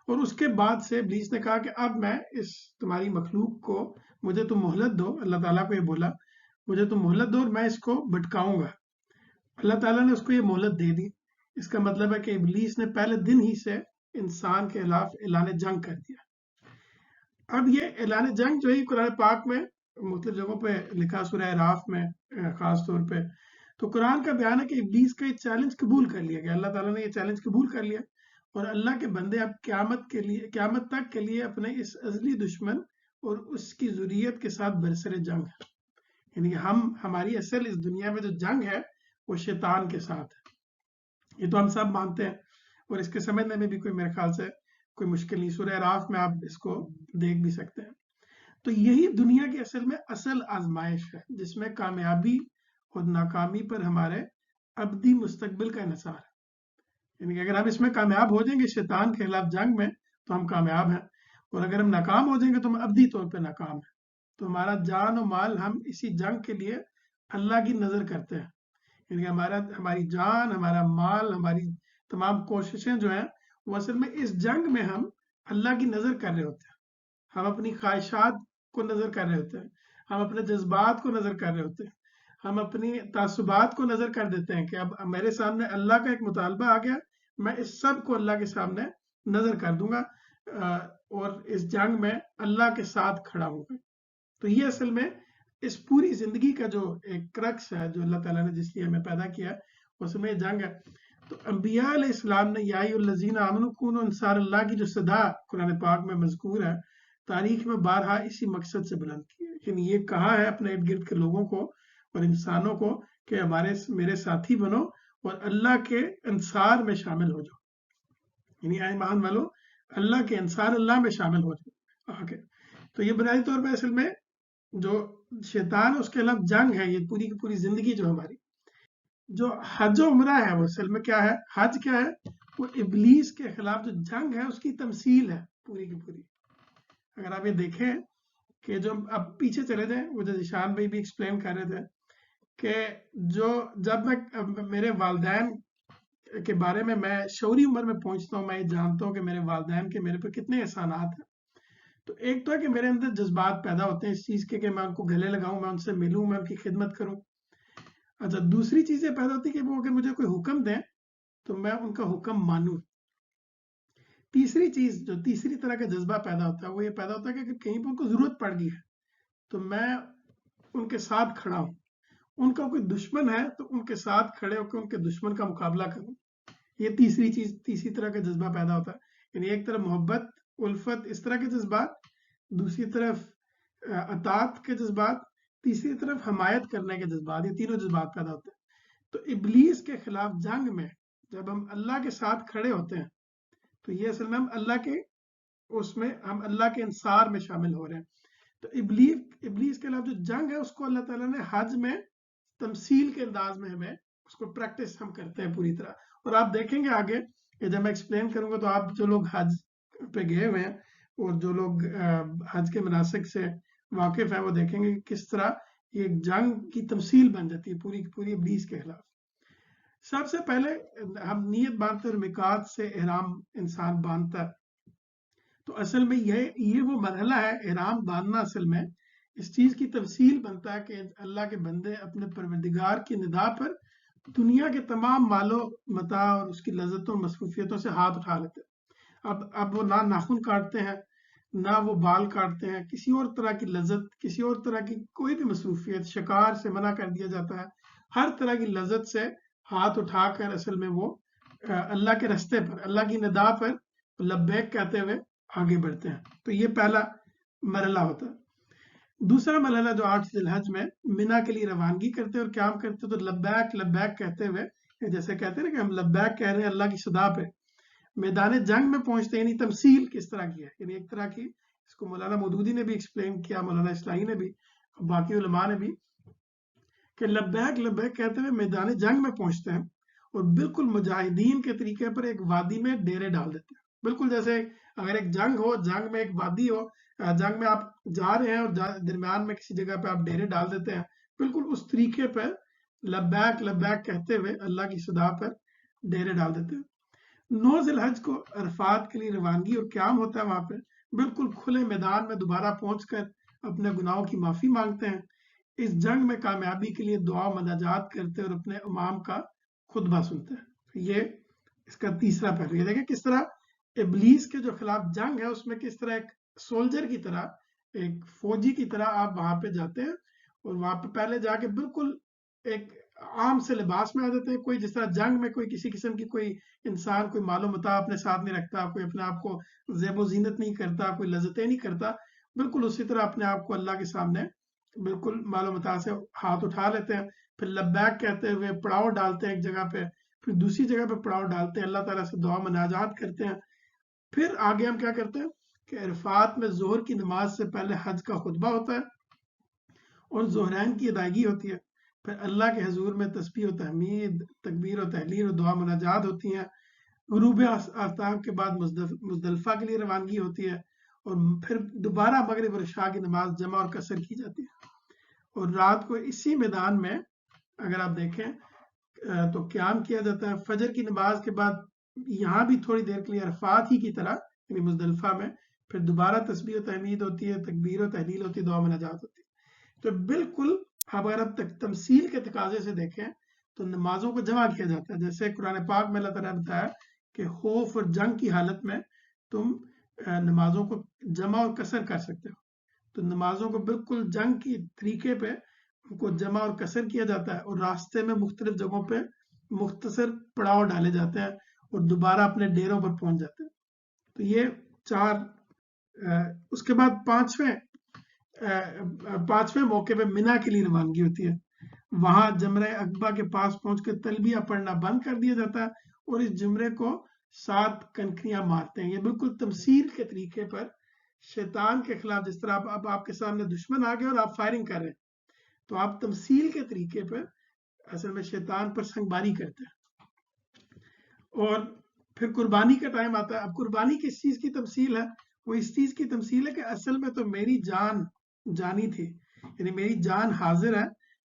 اور اس کے بعد سے ابلیس نے کہا کہ اب میں اس تمہاری مخلوق کو، مجھے تم مہلت دو. اللہ تعالیٰ کو یہ بولا، مجھے تم مہلت دو اور میں اس کو بھٹکاؤں گا. اللہ تعالیٰ نے اس کو یہ مہلت دے دی. اس کا مطلب ہے کہ ابلیس نے پہلے دن ہی سے انسان کے خلاف اعلان جنگ کر دیا. اب یہ اعلان جنگ جو ہے قرآن پاک میں مختلف جگہوں پہ لکھا، سورہ اعراف میں خاص طور پہ. تو قرآن کا بیان ہے کہ ابلیس کا یہ چیلنج قبول کر لیا گیا. اللہ تعالیٰ نے یہ چیلنج قبول کر لیا اور اللہ کے بندے اب قیامت تک کے لیے اپنے اس ازلی دشمن اور اس کی ذریت کے ساتھ برسر جنگ ہے. یعنی کہ ہماری اصل اس دنیا میں جو جنگ ہے وہ شیطان کے ساتھ ہے. یہ تو ہم سب مانتے ہیں اور اس کے سمجھنے میں بھی کوئی میرے خیال سے کوئی مشکل نہیں. سورہ اعراف میں آپ اس کو دیکھ بھی سکتے ہیں. تو یہی دنیا کی اصل آزمائش ہے جس میں کامیابی اور ناکامی پر ہمارے ابدی مستقبل کا انحصار ہے. یعنی کہ اگر ہم اس میں کامیاب ہو جائیں گے شیطان کے خلاف جنگ میں تو ہم کامیاب ہیں، اور اگر ہم ناکام ہو جائیں گے تو ہم ابدی طور پہ ناکام ہیں. تو ہمارا جان و مال ہم اسی جنگ کے لیے اللہ کی نظر کرتے ہیں. یعنی کہ ہماری جان، ہمارا مال، ہماری تمام کوششیں جو ہیں وہ اصل میں اس جنگ میں ہم اللہ کی نظر کر رہے ہوتے ہیں. ہم اپنی خواہشات کو نظر کر رہے ہوتے ہیں، ہم اپنے جذبات کو نظر کر رہے ہوتے ہیں، ہم اپنی تعصبات کو نظر کر دیتے ہیں کہ اب میرے سامنے اللہ کا ایک مطالبہ آ گیا، میں اس سب کو اللہ کے سامنے نظر کر دوں گا اور اس جنگ میں اللہ کے ساتھ کھڑا ہوں گا. تو یہ اصل میں اس پوری زندگی کا جو ایک کرکس ہے جو اللہ تعالیٰ نے جس لیے ہمیں پیدا کیا، اس میں جنگ ہے. تو انبیاء علیہ السلام نے یا الذین آمنوا کونوا انصار اللہ کی جو صدا قرآن پاک میں مذکور ہے، تاریخ میں بارہا اسی مقصد سے بلند کی ہے. یعنی یہ کہا ہے اپنے ارد گرد کے لوگوں کو اور انسانوں کو کہ میرے ساتھی بنو اور اللہ کے انصار میں شامل ہو جاؤ، یعنی اے ایمان والو اللہ کے انصار اللہ میں شامل ہو جاؤ آگے۔ تو یہ بنیادی طور پر اصل میں جو شیطان ہے اس کے خلاف جنگ ہے، یہ پوری کی پوری زندگی جو ہماری جو حج و عمرہ ہے وہ اصل میں کیا ہے، حج کیا ہے، وہ ابلیس کے خلاف جو جنگ ہے اس کی تمثیل ہے پوری کی پوری۔ اگر آپ یہ دیکھیں کہ جو اب پیچھے چلے جائیں، وہ جو ذیشان بھائی بھی ایکسپلین کر رہے تھے کہ جب میں میرے والدین کے بارے میں شعوری عمر میں پہنچتا ہوں، میں یہ جانتا ہوں کہ میرے والدین کے میرے پر کتنے احسانات ہیں، تو ایک تو ہے کہ میرے اندر جذبات پیدا ہوتے ہیں اس چیز کے کہ میں ان کو گلے لگاؤں، میں ان سے ملوں، میں ان کی خدمت کروں۔ اچھا، دوسری چیز یہ پیدا ہوتی ہے کہ وہ اگر مجھے کوئی حکم دیں تو میں ان کا حکم مانوں۔ تیسری چیز جو تیسری طرح کا جذبہ پیدا ہوتا ہے وہ یہ پیدا ہوتا ہے کہ اگر کہیں پر ان کو ضرورت پڑ گئی ہے تو میں ان کے ساتھ کھڑا ہوں، ان کا کوئی دشمن ہے تو ان کے ساتھ کھڑے ہو کے ان کے دشمن کا مقابلہ کروں۔ یہ تیسری چیز، تیسری طرح کا جذبہ پیدا ہوتا ہے، یعنی ایک طرف محبت، الفت، اس طرح کے جذبات، دوسری طرف اطاعت کے جذبات، تیسری طرف حمایت کرنے کے جذبات، یہ تینوں جذبات پیدا ہوتے ہیں۔ تو ابلیس کے خلاف جنگ میں جب ہم اللہ کے ساتھ کھڑے ہوتے ہیں تو یہ اصل میں ہم اللہ کے ہم اللہ کے انصار میں شامل ہو رہے ہیں۔ تو ابلیس کے خلاف جو جنگ ہے اس کو اللہ تعالیٰ نے حج میں تمثیل کے انداز میں ہمیں اس کو پریکٹس ہم کرتے ہیں پوری طرح، اور آپ دیکھیں گے آگے کہ جب میں ایکسپلین کروں گا تو آپ جو لوگ حج پہ گئے ہوئے ہیں اور جو لوگ حج کے مناسک سے واقف ہیں وہ دیکھیں گے کہ کس طرح یہ جنگ کی تمثیل بن جاتی ہے پوری کی پوری ابلیس کے خلاف۔ سب سے پہلے ہم نیت باندھتے اور میقات سے احرام انسان باندھتا ہے، تو اصل میں یہ وہ مرحلہ ہے احرام باندھنا، اصل میں اس چیز کی تفصیل بنتا ہے کہ اللہ کے بندے اپنے پروردگار کی ندا پر دنیا کے تمام مال و متاع اور اس کی لذتوں اور مصروفیتوں سے ہاتھ اٹھا لیتے ہیں۔ اب وہ نہ ناخن کاٹتے ہیں، نہ وہ بال کاٹتے ہیں، کسی اور طرح کی لذت، کسی اور طرح کی کوئی بھی مصروفیت، شکار سے منع کر دیا جاتا ہے، ہر طرح کی لذت سے ہاتھ اٹھا کر اصل میں وہ اللہ کے رستے پر، اللہ کی ندا پر لبیک کہتے ہوئے آگے بڑھتے ہیں۔ تو یہ پہلا مرحلہ ہوتا ہے۔ دوسرا مرحلہ جو 8 ذی الحج میں منا کے لیے روانگی کرتے اور قیام کرتے تو لبیک لبیک کہتے ہوئے، جیسے کہتے ہیں نا کہ ہم لبیک کہہ رہے ہیں اللہ کی صدا پہ، میدان جنگ میں پہنچتے ہیں، یعنی تمثیل کس طرح کی ہے، یعنی ایک طرح کی، اس کو مولانا مودودی نے بھی ایکسپلین کیا، مولانا اصلاحی نے بھی، باقی علماء نے بھی، کہ لبیک لبیک کہتے ہوئے میدان جنگ میں پہنچتے ہیں اور بالکل مجاہدین کے طریقے پر ایک وادی میں ڈیرے ڈال دیتے ہیں، بالکل جیسے اگر ایک جنگ ہو، جنگ میں ایک وادی ہو، جنگ میں آپ جا رہے ہیں اور درمیان میں کسی جگہ پہ آپ ڈیرے ڈال دیتے ہیں، بالکل اس طریقے پر لبیک لبیک کہتے ہوئے اللہ کی صدا پر ڈیرے ڈال دیتے ہیں۔ 9 ذی الحج کو عرفات کے لیے روانگی اور قیام ہوتا ہے، وہاں پہ بالکل کھلے میدان میں دوبارہ پہنچ کر اپنے گناہوں کی معافی مانگتے ہیں، اس جنگ میں کامیابی کے لیے دعا و مناجات کرتے اور اپنے امام کا خطبہ سنتے ہیں۔ یہ اس کا تیسرا پہلو، یہ دیکھیں کس طرح ابلیس کے جو خلاف جنگ ہے اس میں کس طرح ایک سولجر کی طرح، ایک فوجی کی طرح آپ وہاں پہ جاتے ہیں اور وہاں پہ پہلے جا کے بالکل ایک عام سے لباس میں آ جاتے ہیں۔ کوئی جس طرح جنگ میں کوئی کسی قسم کی کوئی انسان کوئی مال و متاع اپنے ساتھ نہیں رکھتا، کوئی اپنے آپ کو زیب و زینت نہیں کرتا، کوئی لذتیں نہیں کرتا، بالکل اسی طرح اپنے آپ کو اللہ کے سامنے بالکل مال و متاع سے ہاتھ اٹھا لیتے ہیں، پھر لبیک کہتے ہوئے پڑاؤ ڈالتے ہیں ایک جگہ پہ، پھر دوسری جگہ پہ پڑاؤ ڈالتے ہیں، اللہ تعالیٰ سے دعا مناجات کرتے ہیں۔ پھر آگے ہم کیا کرتے ہیں کہ عرفات میں ظہر کی نماز سے پہلے حج کا خطبہ ہوتا ہے اور ظہرین کی ادائیگی ہوتی ہے، پھر اللہ کے حضور میں تسبیح و تحمید، تکبیر و تحلیل و دعا مناجات ہوتی ہیں، غروب آفتاب کے بعد مزدلفہ کے لیے روانگی ہوتی ہے، اور پھر دوبارہ مغرب اور عشاء کی نماز جمع اور قصر کی جاتی ہے، اور رات کو اسی میدان میں اگر آپ دیکھیں تو قیام کیا جاتا ہے۔ فجر کی نماز کے بعد یہاں بھی تھوڑی دیر کے لیے عرفات ہی کی طرح یعنی مزدلفہ میں پھر دوبارہ تسبیح و تحمید ہوتی ہے، تکبیر و تحلیل ہوتی ہے، دعا مناجات ہوتی ہے۔ تو بالکل اگر آپ تمثیل کے تقاضے سے دیکھیں تو نمازوں کو جمع کیا جاتا ہے، جیسے قرآن پاک میں اللہ تعالیٰ نے بتایا کہ خوف اور جنگ کی حالت میں تم نمازوں کو جمع اور قصر کر سکتے ہو، تو نمازوں کو بالکل جنگ کی طریقے پہ ان کو جمع اور قصر کیا جاتا ہے، اور راستے میں مختلف جگہوں پہ مختصر پڑاؤ ڈالے جاتے ہیں اور دوبارہ اپنے ڈیروں پر پہنچ جاتے ہیں۔ تو یہ 4 اس کے بعد پانچویں موقع پہ منا کے لیے روانگی ہوتی ہے، وہاں جمرہ عقبہ کے پاس پہنچ کے تلبیہ پڑھنا بند کر دیا جاتا ہے اور اس جمرے کو 7 کنکریاں مارتے ہیں. یہ بالکل تمثیل کے طریقے پر شیطان کے خلاف، جس طرح اب آپ کے سامنے دشمن آ گئے اور آپ فائرنگ کر رہے ہیں تو آپ تمثیل کے طریقے پر اصل میں شیطان پر سنگباری کرتے ہیں. اور پھر قربانی کا ٹائم آتا ہے. اب قربانی کس چیز کی تمثیل ہے؟ وہ اس چیز کی تمثیل ہے کہ اصل میں تو میری جان جانی تھی، یعنی میری جان حاضر ہے،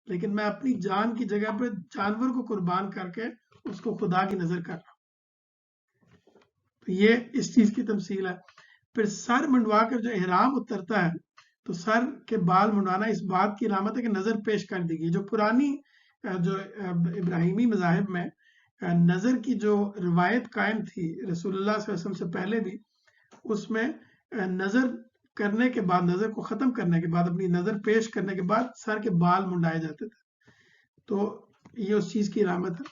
لیکن میں اپنی جان کی جگہ پہ جانور کو قربان کر کے اس کو خدا کی نظر کر رہا ہوں. تو یہ اس چیز کی تمثیل ہے. پھر سر منڈوا کر جو احرام اترتا ہے تو سر کے بال منڈوانا اس بات کی علامت ہے کہ نظر پیش کر دی گئی. جو پرانی جو ابراہیمی مذاہب میں نظر کی جو روایت قائم تھی رسول اللہ صلی اللہ علیہ وسلم سے پہلے بھی، اس میں نظر کرنے کے بعد، نظر کو ختم کرنے کے بعد، اپنی نظر پیش کرنے کے بعد سر کے بال منڈائے جاتے تھے. تو یہ اس چیز کی علامت ہے.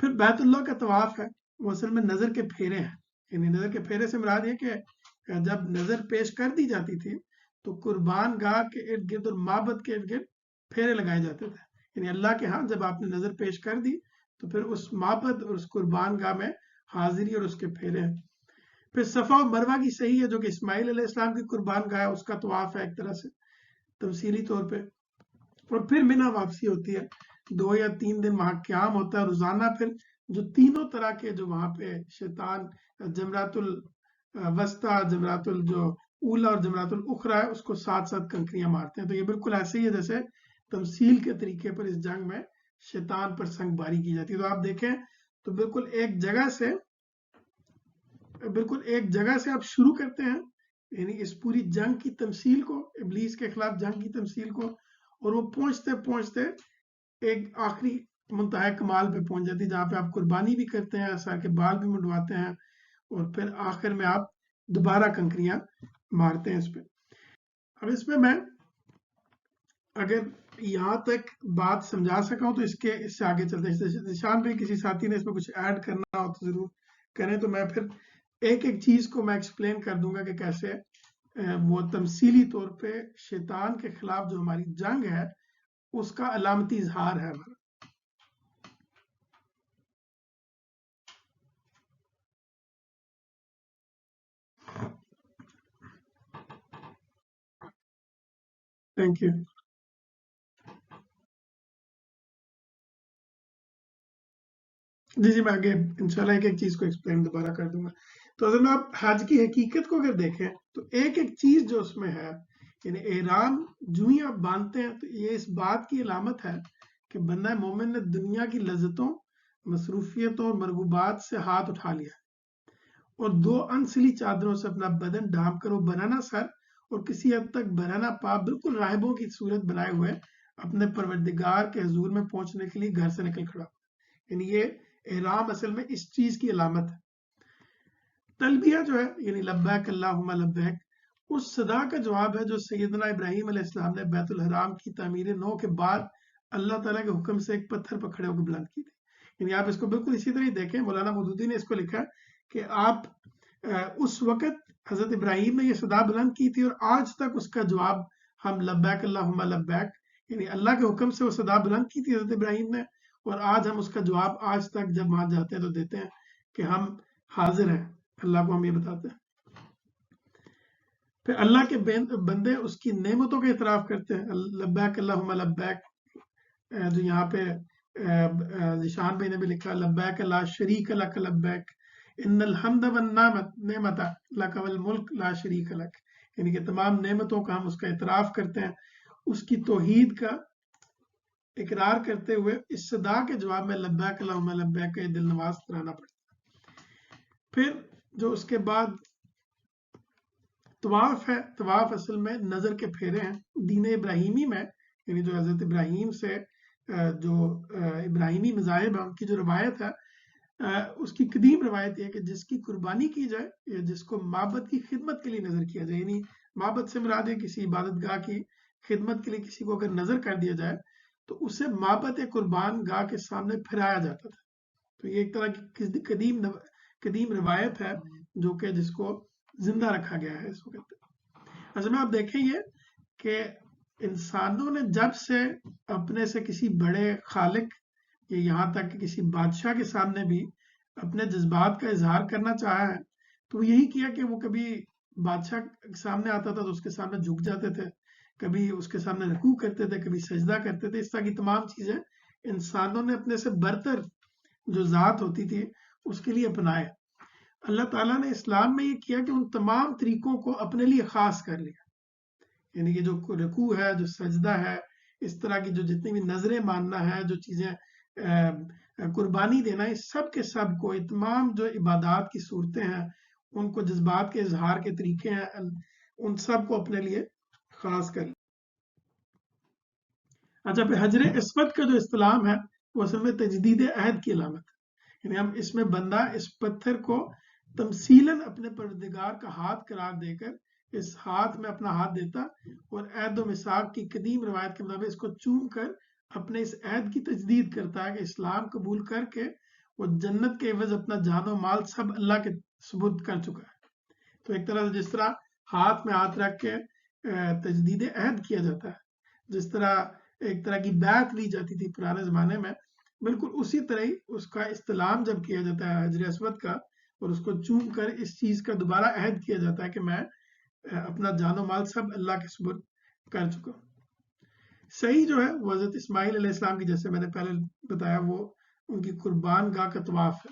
پھر بیت اللہ کا طواف ہے، وہ اصل میں نظر کے پھیرے ہیں. یعنی نظر کے پھیرے سے مراد یہ کہ جب نظر پیش کر دی جاتی تھی تو قربان گاہ کے ارد گرد اور معبد کے ارد گرد پھیرے لگائے جاتے تھے. یعنی اللہ کے ہاں جب آپ نے نظر پیش کر دی تو پھر اس معبد اور اس قربان گاہ میں حاضری اور اس کے پھیرے ہیں. پھر صفا و مروہ کی صحیح ہے جو کہ اسماعیل علیہ السلام کی قربان گاہ ہے، اس کا طواف ہے ایک طرح سے تمثیلی طور پہ. اور پھر منا واپسی ہوتی ہے، 2 یا 3 دن وہاں قیام ہوتا ہے روزانہ. پھر جو تینوں طرح کے جو وہاں پہ شیطان جمرات الوسطی، جمرات جو اولا اور جمرات الاخرى ہے، اس کو 7 کنکریاں مارتے ہیں. تو یہ بالکل ایسے ہی ہے جیسے تمثیل کے طریقے پر اس جنگ میں شیطان پر سنگ باری کی جاتی ہے. تو آپ دیکھیں تو بالکل ایک جگہ سے آپ شروع کرتے ہیں، یعنی اس پوری جنگ کی تمثیل کو، ابلیس کے خلاف جنگ کی تمثیل کو، اور وہ پہنچتے پہنچتے ایک آخری منتہا کمال پہ پہنچ جاتی ہے جہاں پہ آپ قربانی بھی کرتے ہیں، سر کے بال بھی منڈواتے ہیں، اور پھر آخر میں آپ دوبارہ کنکریاں مارتے ہیں اس پہ. اب اس میں اگر یہاں تک بات سمجھا سکا ہوں تو اس سے آگے چلتے ہیں. نشان پہ کسی ساتھی نے اس میں کچھ ایڈ کرنا ہو تو ضرور کریں، تو میں پھر ایک چیز کو میں ایکسپلین کر دوں گا کہ کیسے وہ تمثیلی طور پہ شیطان کے خلاف جو ہماری جنگ ہے اس کا علامتی اظہار ہے ہمارا. Thank you. جی میں آگے انشاءاللہ ایک چیز کو ایکسپلین دوبارہ کر دوں گا. تو اگر آپ حج کی حقیقت کو اگر دیکھیں تو ایک چیز جو اس میں ہے، یعنی احرام جو ہی آپ باندھتے ہیں تو یہ اس بات کی علامت ہے کہ بندہ مومن نے دنیا کی لذتوں، مصروفیتوں اور مرغوبات سے ہاتھ اٹھا لیا اور 2 انسلی چادروں سے اپنا بدن ڈھانپ کر وہ برہنہ سر اور کسی حد تک برہنہ پا بالکل راہبوں کی صورت بنائے ہوئے اپنے پروردگار کے حضور میں پہنچنے کے لیے گھر سے نکل کھڑا. یعنی یہ احرام اصل میں اس چیز کی علامت ہے. تلبیہ جو ہے یعنی لبیک اللہم لبیک، اس صدا کا جواب ہے جو سیدنا ابراہیم علیہ السلام نے بیت الحرام کی تعمیر نو کے بعد اللہ تعالیٰ کے حکم سے ایک پتھر پر کھڑے ہو کے بلند کی تھی. یعنی آپ اس کو بالکل اسی طرح ہی دیکھیں، مولانا مودودی نے اس کو لکھا کہ آپ اس وقت حضرت ابراہیم نے یہ صدا بلند کی تھی اور آج تک اس کا جواب ہم لبیک اللہم لبیک، یعنی اللہ کے حکم سے وہ صدا بلند کی تھی حضرت ابراہیم نے، اور آج ہم اس کا جواب آج تک جب وہاں جاتے ہیں تو دیتے ہیں کہ ہم حاضر ہیں، اللہ کو ہم یہ بتاتے ہیں. پھر اللہ کے بندے اس کی نعمتوں کا اعتراف کرتے ہیں. لبیک اللہم لبیک، جو یہاں پہ ذیشان بھائی نے بھی لکھا لبیک لا شریک لک لبیک ان الحمد والنعمت لک والملک لا شریک لک، یعنی کہ تمام نعمتوں کا ہم اس کا اعتراف کرتے ہیں، اس کی توحید کا اقرار کرتے ہوئے اس صدا کے جواب میں لبیک اللہم لبیک کا دل نواز ترانا پڑتا ہے. پھر جو اس کے بعد طواف ہے، طواف اصل میں نظر کے پھیرے ہیں. دین ابراہیمی میں یعنی جو حضرت ابراہیم سے جو ابراہیمی مذاہب ہیں ان کی جو روایت ہے، اس کی قدیم روایت یہ ہے کہ جس کی قربانی کی جائے یا جس کو معبد کی خدمت کے لیے نظر کیا جائے، یعنی معبد سے مراد ہے کسی عبادت گاہ کی خدمت کے لیے کسی کو اگر نظر کر دیا جائے تو اسے معبد قربان گاہ کے سامنے پھرایا جاتا تھا. تو یہ ایک طرح کی قدیم روایت ہے جو کہ جس کو زندہ رکھا گیا ہے اس وقت. اصل میں آپ دیکھیں یہ کہ انسانوں نے جب سے اپنے سے کسی بڑے خالق یا یہاں تک کہ کسی بادشاہ کے سامنے بھی اپنے جذبات کا اظہار کرنا چاہا ہے تو وہ یہی کیا کہ وہ کبھی بادشاہ کے سامنے آتا تھا تو اس کے سامنے جھک جاتے تھے، کبھی اس کے سامنے رکوع کرتے تھے، کبھی سجدہ کرتے تھے. اس طرح کی تمام چیزیں انسانوں نے اپنے سے برتر جو ذات ہوتی تھی اس کے لیے اپنائے. اللہ تعالیٰ نے اسلام میں یہ کیا کہ ان تمام طریقوں کو اپنے لیے خاص کر لیا. یعنی کہ جو رکوع ہے، جو سجدہ ہے، اس طرح کی جو جتنی بھی نظریں ماننا ہے، جو چیزیں قربانی دینا ہے، سب کے سب کو تمام جو عبادات کی صورتیں ہیں، ان کو جذبات کے اظہار کے طریقے ہیں، ان سب کو اپنے لیے خاص کر لیا. اچھا، پھر حجر اسود کا جو استلام ہے وہ اصل میں تجدید عہد کی علامت ہے. یعنی ہم اس میں بندہ اس پتھر کو تمثیلاً اپنے پروردگار کا ہاتھ قرار دے کر اس ہاتھ میں اپنا ہاتھ دیتا اور عہد و میثاق کی قدیم روایت کے مطابق اس کو چوم کر اپنے اس عہد کی تجدید کرتا ہے کہ اسلام قبول کر کے وہ جنت کے عوض اپنا جان و مال سب اللہ کے سپرد کر چکا ہے. تو ایک طرح سے جس طرح ہاتھ میں ہاتھ رکھ کے تجدید عہد کیا جاتا ہے، جس طرح ایک طرح کی بیعت لی جاتی تھی پرانے زمانے میں، بالکل اسی طرح ہی اس کا استلام جب کیا جاتا ہے حجر اسود کا اور اس کو چوم کر اس چیز کا دوبارہ عہد کیا جاتا ہے کہ میں اپنا جان و مال سب اللہ کے سپرد کر چکا ہوں. صحیح جو ہے وہ حضرت اسماعیل علیہ السلام کی، جیسے میں نے پہلے بتایا، وہ ان کی قربان گاہ کا طواف ہے.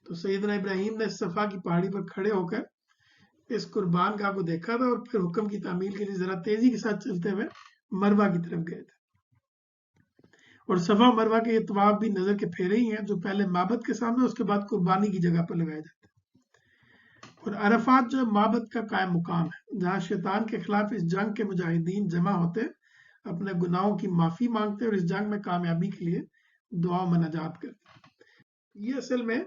تو سیدنا ابراہیم نے صفا کی پہاڑی پر کھڑے ہو کر اس قربان گاہ کو دیکھا تھا اور پھر حکم کی تعمیل کے لیے ذرا تیزی کے ساتھ چلتے ہوئے مروہ کی طرف گئے تھے. اور صفا مروہ کے یہ طواف بھی نظر کے پھیرے ہی ہیں جو پہلے معبد کے سامنے، اس کے بعد قربانی کی جگہ پر لگائے جاتے ہیں. اور عرفات جو معبد کا قائم مقام ہے جہاں شیطان کے خلاف اس جنگ کے مجاہدین جمع ہوتے، اپنے گناہوں کی معافی مانگتے اور اس جنگ میں کامیابی کے لیے دعا و مناجات کرتے. یہ اصل میں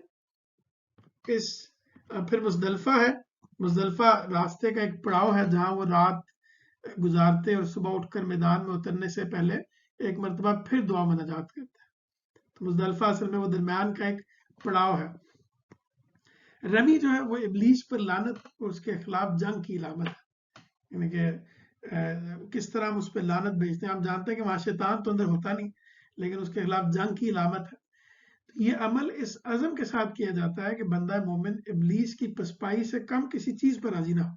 پھر مزدلفہ ہے. مزدلفہ راستے کا ایک پڑاؤ ہے جہاں وہ رات گزارتے اور صبح اٹھ کر میدان میں اترنے سے پہلے ایک مرتبہ پھر دعا مناجات کرتے ہیں. تو مزدلفہ اصل میں وہ درمیان کا ایک پڑاؤ ہے. رمی جو ہے وہ ابلیس پر لعنت اور اس کے خلاف جنگ کی علامت ہے. یعنی کہ کس طرح ہم اس پہ لعنت بھیجتے ہیں. ہم جانتے ہیں کہ وہاں شیطان تو اندر ہوتا نہیں، لیکن اس کے خلاف جنگ کی علامت ہے. یہ عمل اس عزم کے ساتھ کیا جاتا ہے کہ بندہ مومن ابلیس کی پسپائی سے کم کسی چیز پر راضی نہ ہو.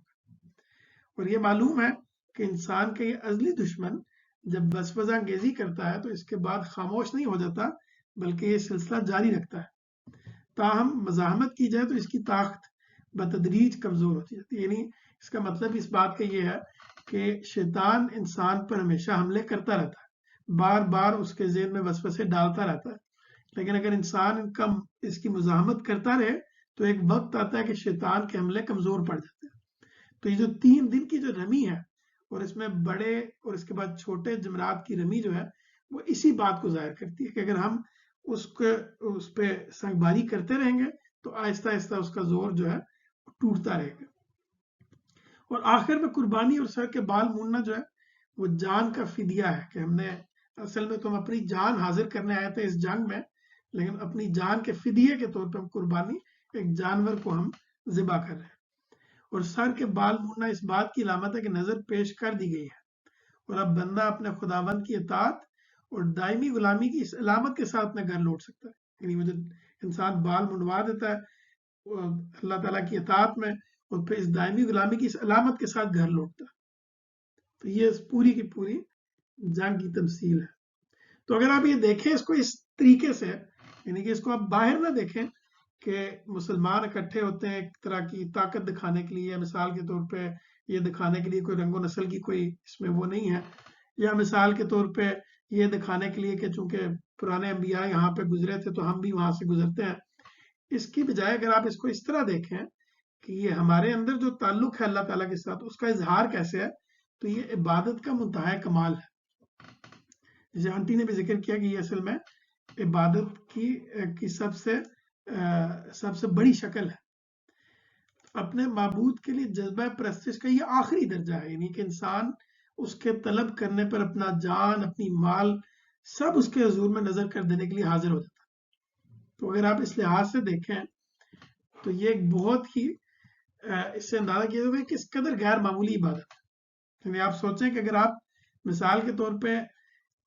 اور یہ معلوم ہے کہ انسان کا یہ ازلی دشمن جب وسوسہ انگیزی کرتا ہے تو اس کے بعد خاموش نہیں ہو جاتا، بلکہ یہ سلسلہ جاری رکھتا ہے. تاہم مزاحمت کی جائے تو اس کی طاقت بتدریج کمزور ہوتی جاتی ہے. یعنی اس کا مطلب اس بات کا یہ ہے کہ شیطان انسان پر ہمیشہ حملے کرتا رہتا ہے، بار بار اس کے ذہن میں وسوسے ڈالتا رہتا ہے. لیکن اگر انسان اس کی مزاحمت کرتا رہے تو ایک وقت آتا ہے کہ شیطان کے حملے کمزور پڑ جاتے ہیں. تو یہ جو 3 دن کی جو رمی ہے اور اس میں بڑے اور اس کے بعد چھوٹے جمرات کی رمی جو ہے وہ اسی بات کو ظاہر کرتی ہے کہ اگر ہم اس پہ سنگباری کرتے رہیں گے تو آہستہ آہستہ اس کا زور جو ہے ٹوٹتا رہے گا. اور آخر میں قربانی اور سر کے بال موننا جو ہے وہ جان کا فدیہ ہے کہ ہم نے اصل میں تو ہم اپنی جان حاضر کرنے آئے تھے اس جنگ میں، لیکن اپنی جان کے فدیے کے طور پر ہم قربانی ایک جانور کو ہم ذبح کر رہے ہیں. اور سر کے بال موننا اس بات کی علامت ہے کہ نظر پیش کر دی گئی ہے اور اب بندہ اپنے خداوند کی اطاعت اور دائمی غلامی کی اس علامت کے ساتھ اپنے گھر لوٹ سکتا ہے. یعنی وہ جو انسان بال منڈوا دیتا ہے اللہ تعالیٰ کی اطاعت میں اور پھر اس دائمی غلامی کی اس علامت کے ساتھ گھر لوٹتا ہے. تو یہ پوری کی پوری جنگ کی تمثیل ہے. تو اگر آپ یہ دیکھیں اس کو اس طریقے سے، یعنی کہ اس کو آپ باہر نہ دیکھیں کہ مسلمان اکٹھے ہوتے ہیں ایک طرح کی طاقت دکھانے کے لیے، مثال کے طور پہ یہ دکھانے کے لیے کوئی رنگ و نسل کی کوئی اس میں وہ نہیں ہے، یا مثال کے طور پہ یہ دکھانے کے لیے کہ چونکہ پرانے انبیاء یہاں پہ گزرے تھے تو ہم بھی وہاں سے گزرتے ہیں. اس کی بجائے اگر آپ اس کو اس طرح دیکھیں کہ یہ ہمارے اندر جو تعلق ہے اللہ تعالیٰ کے ساتھ اس کا اظہار کیسے ہے، تو یہ عبادت کا منتہا کمال ہے. جیسے آنٹی نے بھی ذکر کیا کہ یہ اصل میں عبادت کی سب سے بڑی شکل ہے. اپنے معبود کے لیے جذبہ پرستش کا یہ آخری درجہ ہے، یعنی کہ انسان اس کے طلب کرنے پر اپنا جان، اپنی مال سب اس کے حضور میں نظر کر دینے کے لیے حاضر ہو جاتا ہے. تو اگر آپ اس لحاظ سے دیکھیں تو یہ ایک بہت ہی اس سے اندازہ کیا جاتا ہے کہ کس قدر غیر معمولی عبادت ہے. یعنی آپ سوچیں کہ اگر آپ مثال کے طور پہ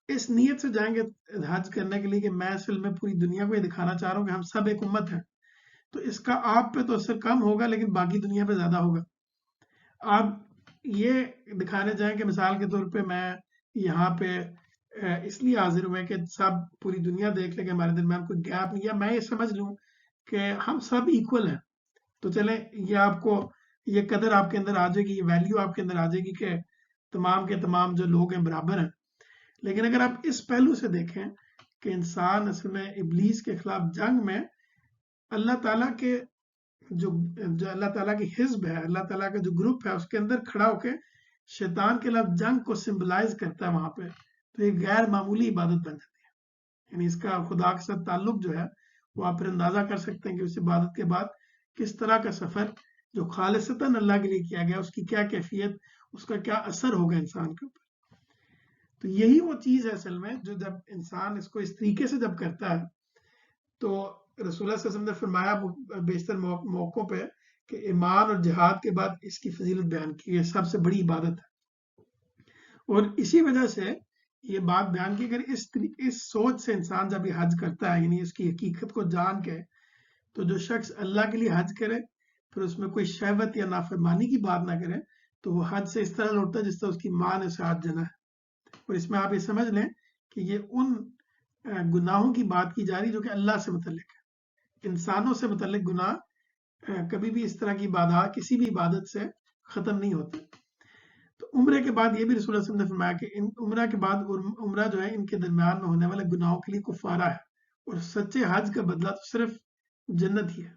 اس نیت سے جائیں گے حج کرنے کے لیے کہ میں اصل میں پوری دنیا کو یہ دکھانا چاہ رہا ہوں کہ ہم سب ایک امت ہیں، تو اس کا آپ پہ تو اثر کم ہوگا لیکن باقی دنیا پہ زیادہ ہوگا. آپ یہ دکھانے جائیں کہ مثال کے طور پہ میں یہاں پہ اس لیے حاضر ہوئے کہ سب پوری دنیا دیکھ لے کہ ہمارے درمیان کوئی گیپ نہیں، یا میں یہ سمجھ لوں کہ ہم سب ایکول ہیں، تو چلیں یہ آپ کو یہ قدر آپ کے اندر آ جائے گی، یہ ویلیو آپ کے اندر آ جائے گی کہ تمام کے تمام جو لوگ ہیں برابر ہیں. لیکن اگر آپ اس پہلو سے دیکھیں کہ انسان اصل میں ابلیس کے خلاف جنگ میں اللہ تعالیٰ کے جو اللہ تعالیٰ کی حزب ہے، اللہ تعالیٰ کا جو گروپ ہے، اس کے اندر کھڑا ہو کے شیطان کے خلاف جنگ کو سمبلائز کرتا ہے وہاں پہ، تو یہ غیر معمولی عبادت بن جاتی ہے. یعنی اس کا خدا کے ساتھ تعلق جو ہے وہ آپ پھر اندازہ کر سکتے ہیں کہ اس عبادت کے بعد کس طرح کا سفر جو خالصتاً اللہ کے لیے کیا گیا اس کی کیا کیفیت، اس کا کیا اثر ہوگا انسان کے اوپر. تو یہی وہ چیز ہے اصل میں جو جب انسان اس کو اس طریقے سے جب کرتا ہے تو رسول اللہ صلی اللہ علیہ وسلم نے فرمایا بیشتر موقعوں پہ کہ ایمان اور جہاد کے بعد اس کی فضیلت بیان کی، یہ سب سے بڑی عبادت ہے. اور اسی وجہ سے یہ بات بیان کی، اگر اس سوچ سے انسان جب یہ حج کرتا ہے، یعنی اس کی حقیقت کو جان کے، تو جو شخص اللہ کے لیے حج کرے پھر اس میں کوئی شہوت یا نافرمانی کی بات نہ کرے تو وہ حج سے اس طرح لوٹتا ہے جس طرح اس کی ماں نے اسے حج جنا ہے. اور اس میں آپ یہ سمجھ لیں کہ یہ ان گناہوں کی بات کی جا رہی جو کہ اللہ سے متعلق ہے. انسانوں سے متعلق گناہ کبھی بھی اس طرح کی عبادات کسی بھی عبادت سے ختم نہیں ہوتے. تو عمرے کے بعد یہ بھی رسول اللہ صلی اللہ علیہ وسلم نے فرمایا کہ عمرہ کے بعد عمرہ جو ہے ان کے درمیان میں ہونے والے گناہوں کے لیے کفارہ ہے، اور سچے حج کا بدلہ تو صرف جنت ہی ہے.